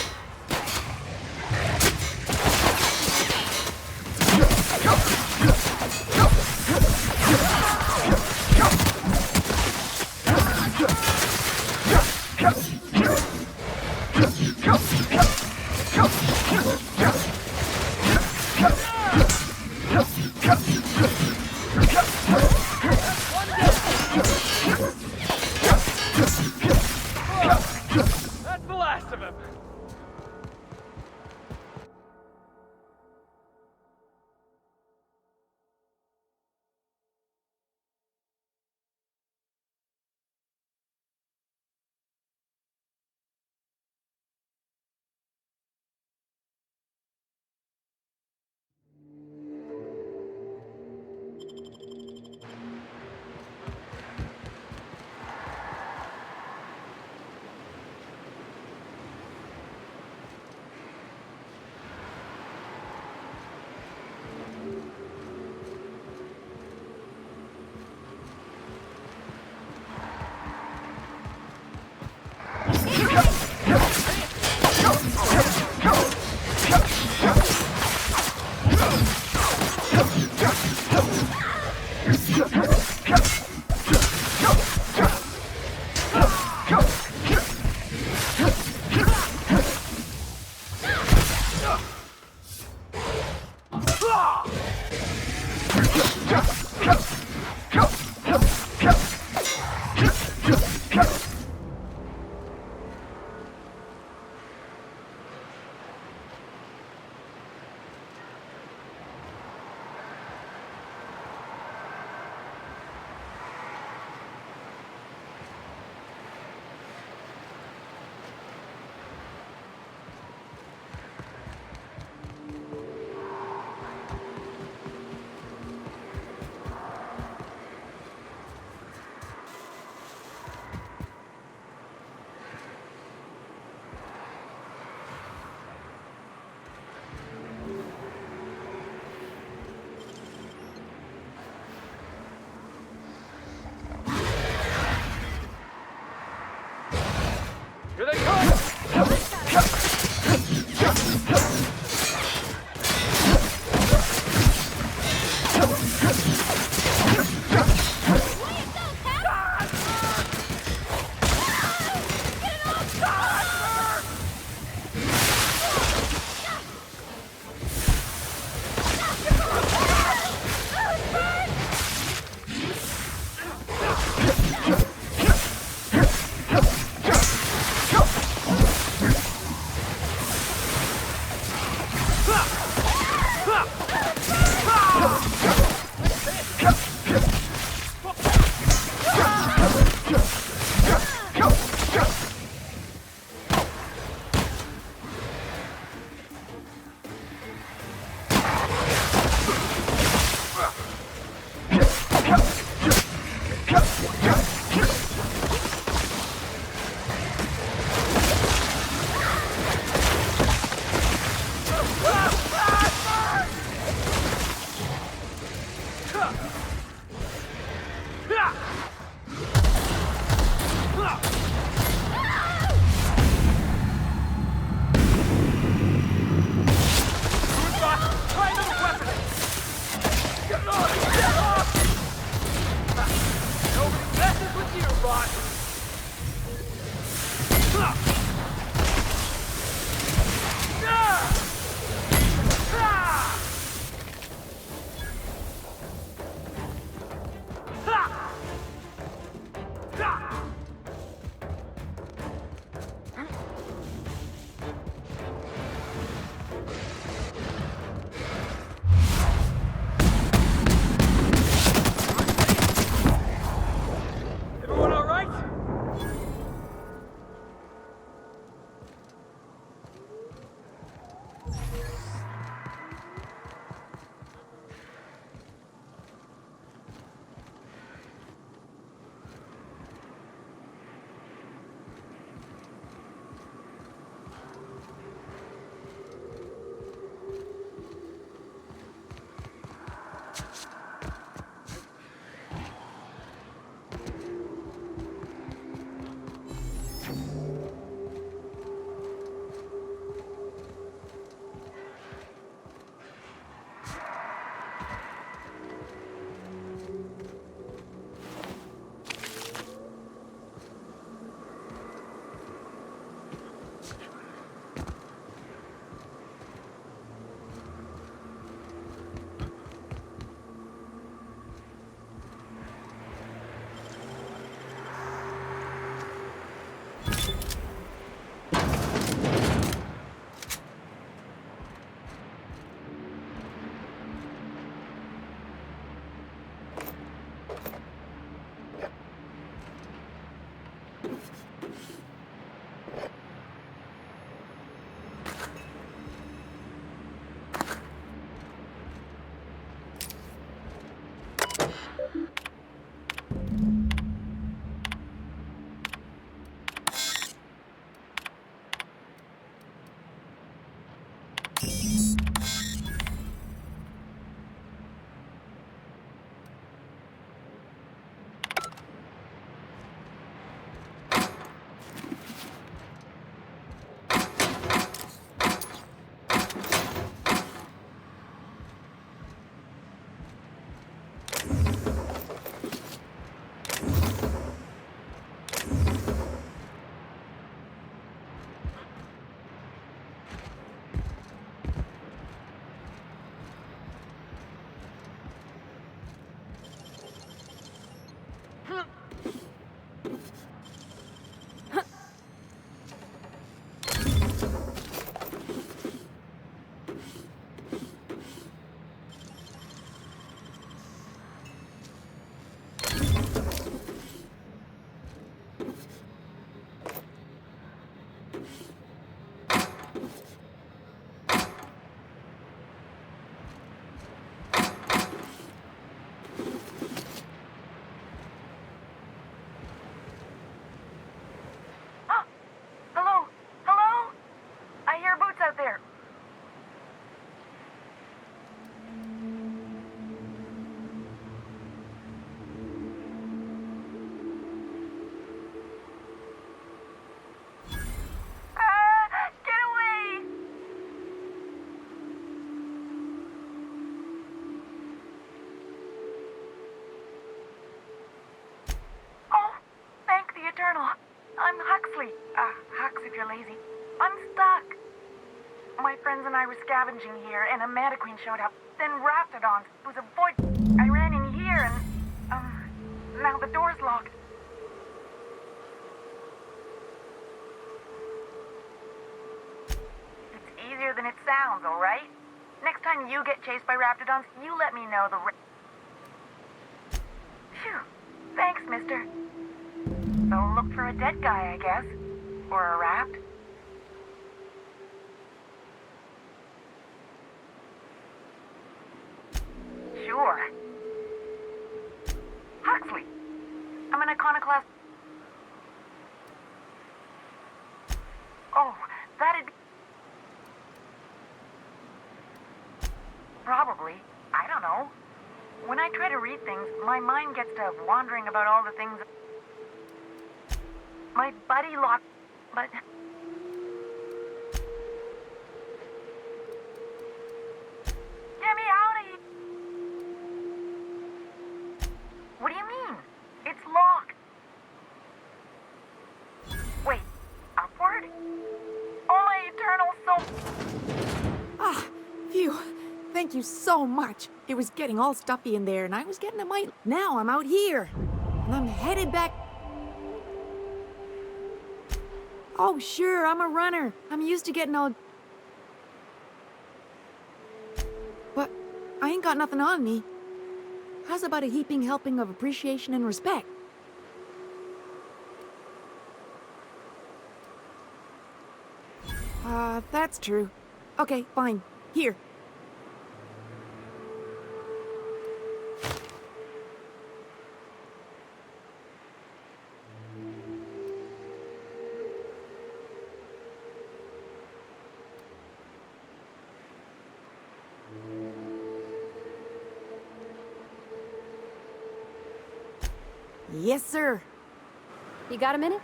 That's the last of him. Here they come! you're lazy. I'm stuck. My friends and I were scavenging here, and a Mantiqueen showed up. Then Raptidons. It was a void. I ran in here, and now the door's locked. It's easier than it sounds, all right? Next time you get chased by Raptidons, you let me know the. Phew. Thanks, mister. So look for a dead guy, I guess. Or a raft. Sure. Huxley. I'm an iconoclast. Oh, that'd be... Probably. I don't know. When I try to read things, my mind gets to wandering about all the things... My buddy locked... But... Get me out of here! What do you mean? It's locked. Wait, upward? Oh, my eternal soul... Ah, phew. Thank you so much. It was getting all stuffy in there, and I was getting a mite. Now I'm out here, and I'm headed back... Oh, sure, I'm a runner. I'm used to getting all... But I ain't got nothing on me. How's about a heaping helping of appreciation and respect? That's true. Okay, fine. Here. Yes, sir. You got a minute?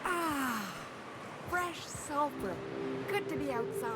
Ah, fresh sulfur. Good to be outside.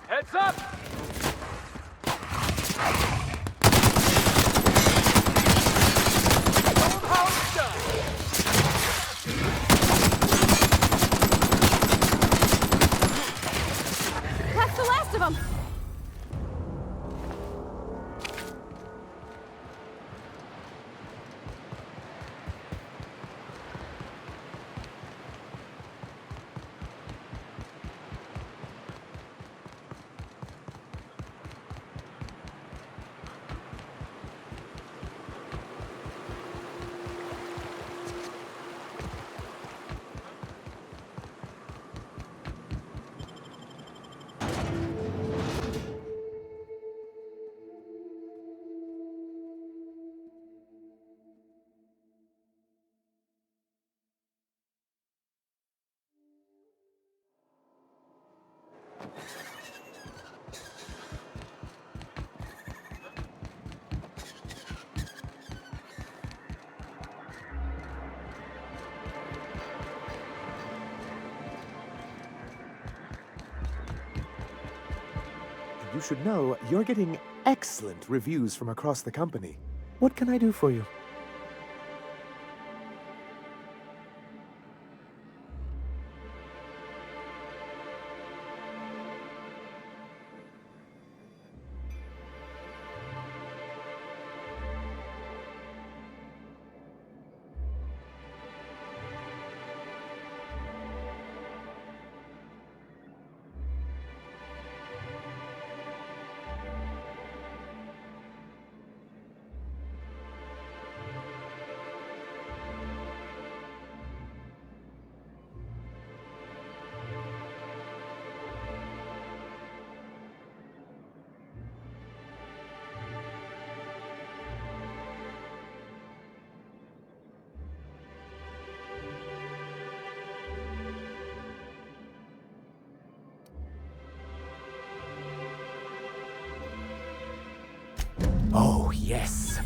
Heads up! That's the last of them! You should know you're getting excellent reviews from across the company. What can I do for you? Oh, yes.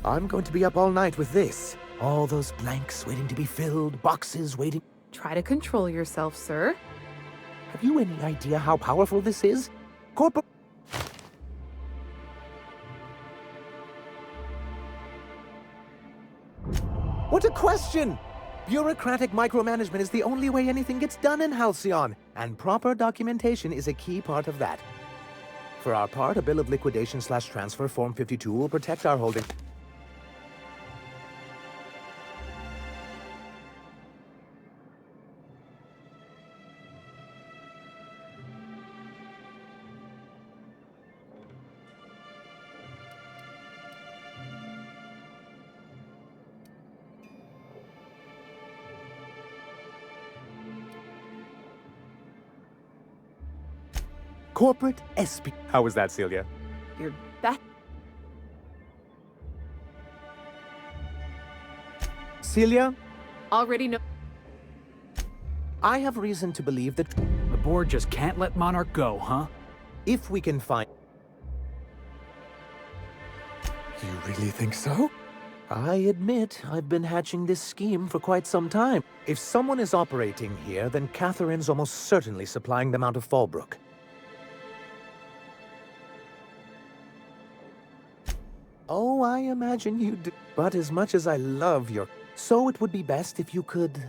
I'm going to be up all night with this. All those blanks waiting to be filled, boxes waiting. Try to control yourself, sir. Have you any idea how powerful this is? Corporal... What a question! Bureaucratic micromanagement is the only way anything gets done in Halcyon, and proper documentation is a key part of that. For our part, a bill of liquidation/transfer Form 52 will protect our holding. Corporate SP. How was that, Celia? You're that. Celia? Already know. I have reason to believe that The board just can't let Monarch go, huh? if we can find... You really think so? I admit I've been hatching this scheme for quite some time. If someone is operating here, then Catherine's almost certainly supplying them out of Fallbrook. Oh, I imagine you do. But as much as I love your... So it would be best if you could...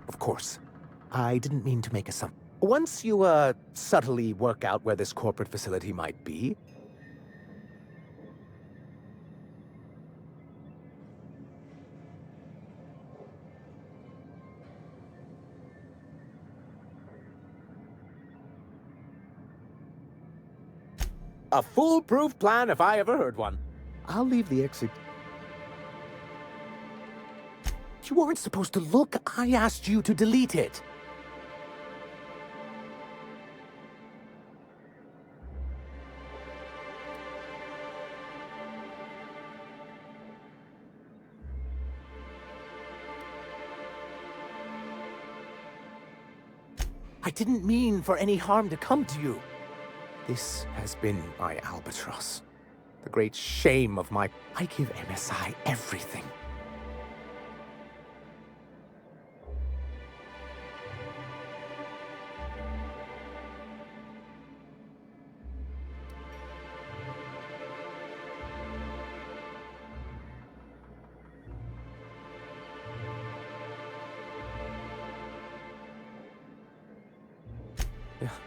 Of course. I didn't mean to make assumptions. Once you, subtly work out where this corporate facility might be... A foolproof plan if I ever heard one. I'll leave the exit. You weren't supposed to look. I asked you to delete it. I didn't mean for any harm to come to you. This has been my albatross. The great shame of my... I give MSI everything.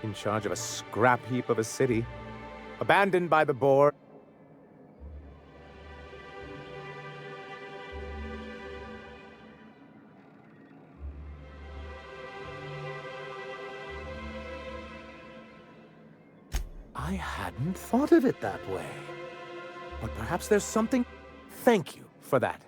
In charge of a scrap heap of a city. Abandoned by the board. I hadn't thought of it that way. But perhaps there's something... Thank you for that.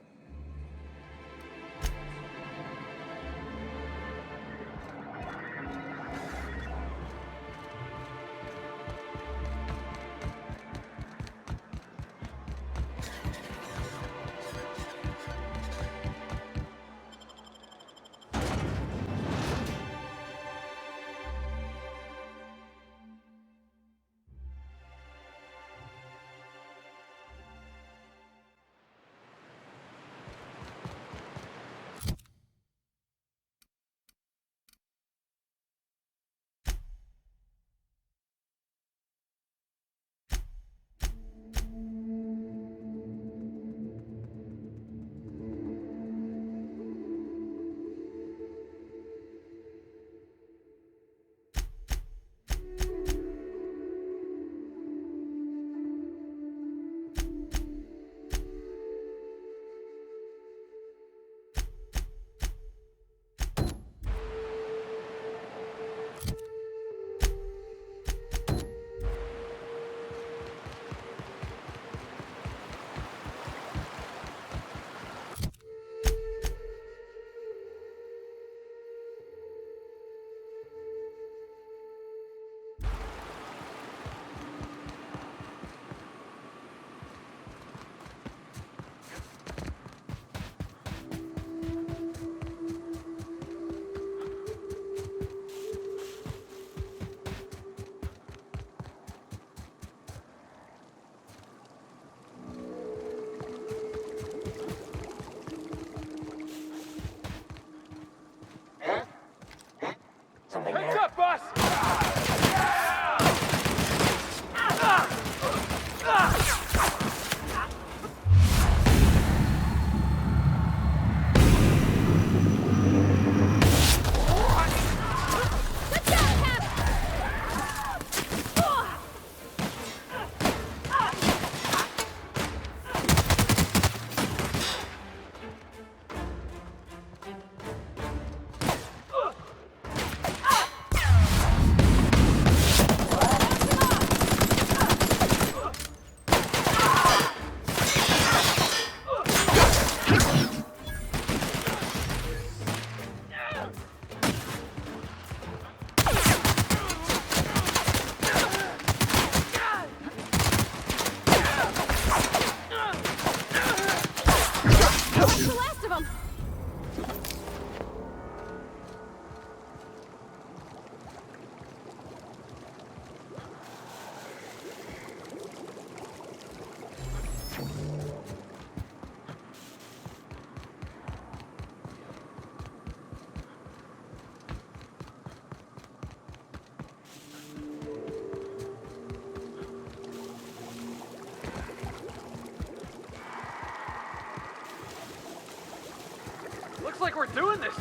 like we're doing this.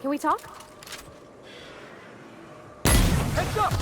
Can we talk? Heads up!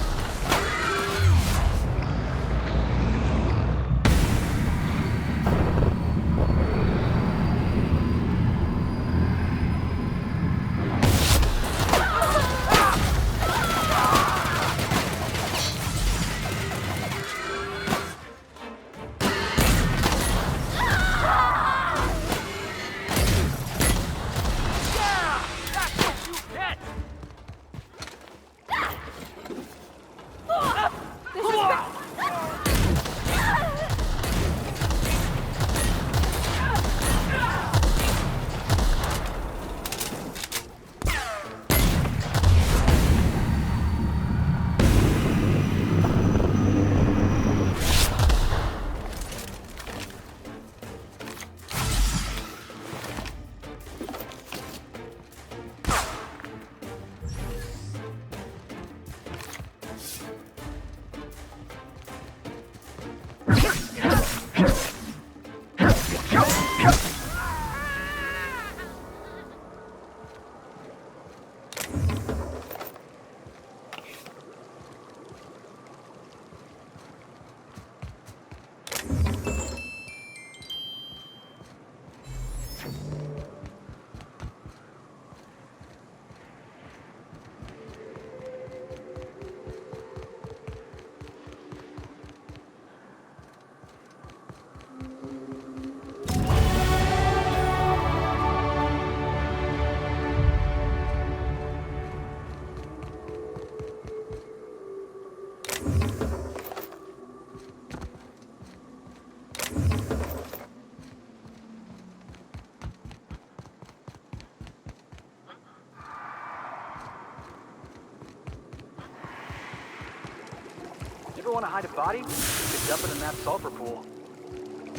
You ever want to hide a body? Just dump it in that sulfur pool.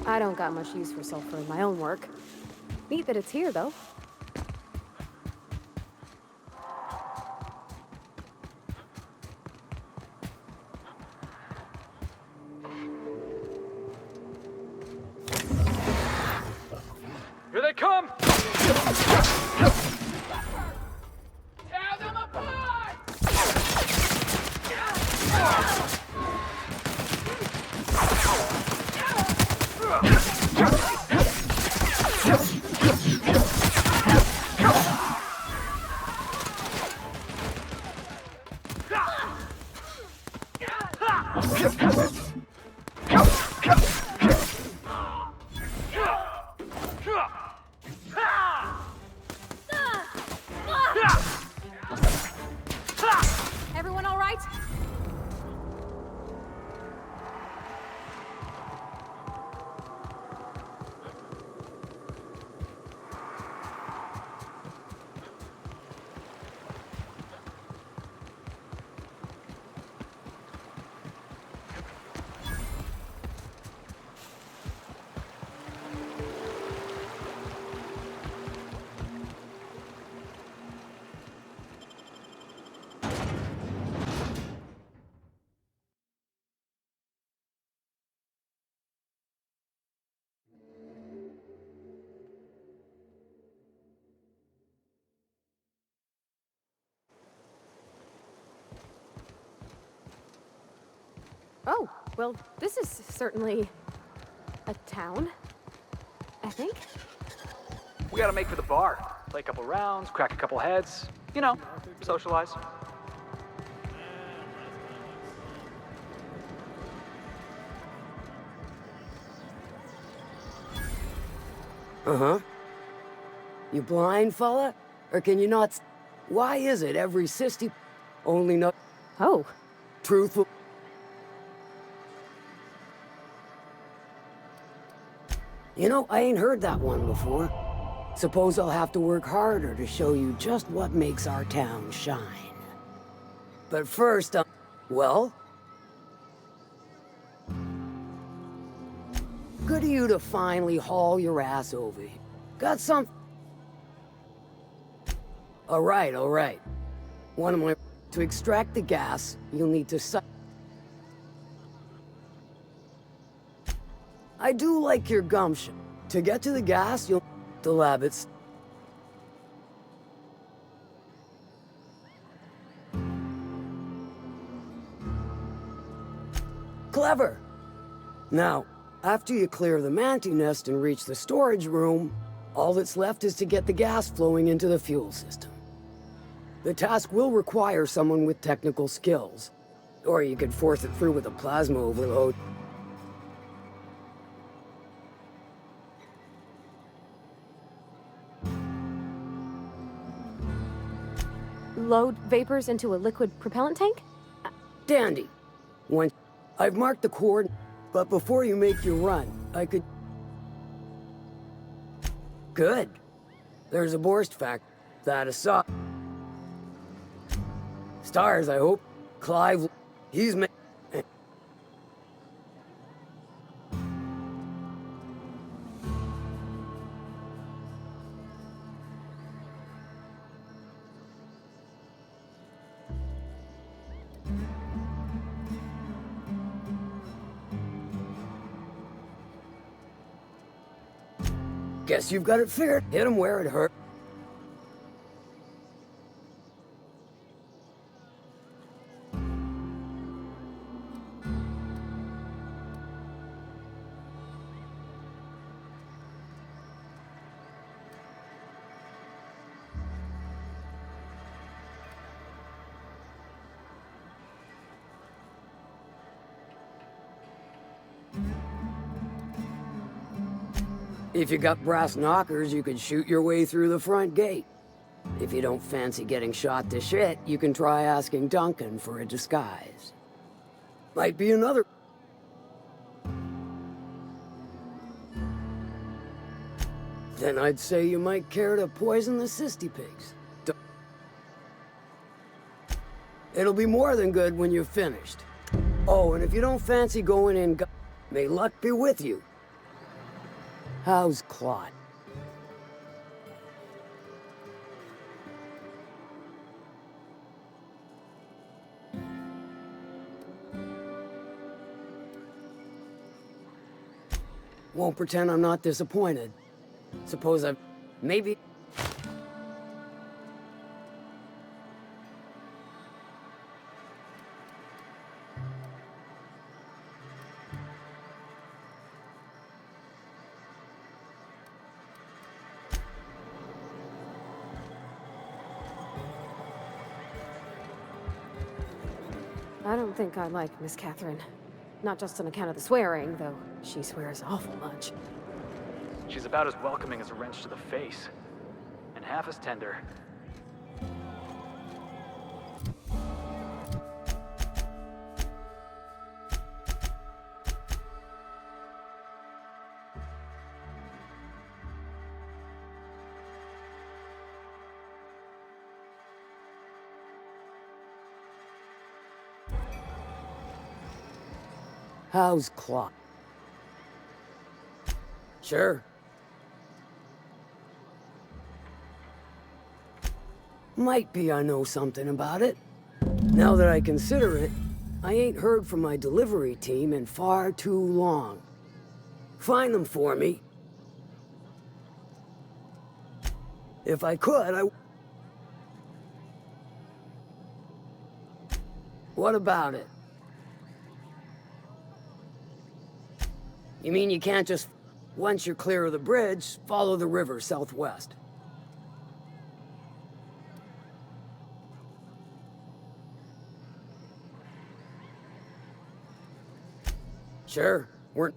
I don't got much use for sulfur in my own work. Neat that it's here, though. Here they come! Tear them apart! Everyone all right? Oh, well, this is certainly a town, I think. We gotta make for the bar. Play a couple rounds, crack a couple heads. You know, socialize. Uh-huh. You blind, fella? Or can you not Why is it every sissy only not... Oh. Truthful... You know, I ain't heard that one before. Suppose I'll have to work harder to show you just what makes our town shine. But first, well? Good of you to finally haul your ass over here. Got some... All right, all right. One of my... To extract the gas, you'll need to I do like your gumption. To get to the gas, you'll... The lab, it's... Clever! Now, after you clear the manti nest and reach the storage room, all that's left is to get the gas flowing into the fuel system. The task will require someone with technical skills. Or you could force it through with a plasma overload. Load vapors into a liquid propellant tank? Dandy. Once I've marked the cord, but before you make your run, I could... Good. There's a Borst fact. That aside... Stars, I hope. Clive, he's ma... Guess you've got it figured. Hit him where it hurt. If you got brass knockers, you could shoot your way through the front gate. If you don't fancy getting shot to shit, you can try asking Duncan for a disguise. Might be another... Then I'd say you might care to poison the cysty pigs. It'll be more than good when you're finished. Oh, and if you don't fancy going in, may luck be with you. How's Claude? Won't pretend I'm not disappointed. Suppose I've... maybe... I don't think I like Miss Catherine. Not just on account of the swearing, though she swears awful much. She's about as welcoming as a wrench to the face. And half as tender. How's Claude? Sure. Might be I know something about it. Now that I consider it, I ain't heard from my delivery team in far too long. Find them for me. If I could, I... What about it? You mean you can't just, once you're clear of the bridge, follow the river southwest? Sure, we're...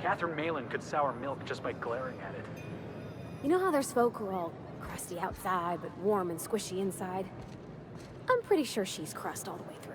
Catherine Malin could sour milk just by glaring at it. You know how there's folk who are all crusty outside, but warm and squishy inside? I'm pretty sure she's crust all the way through.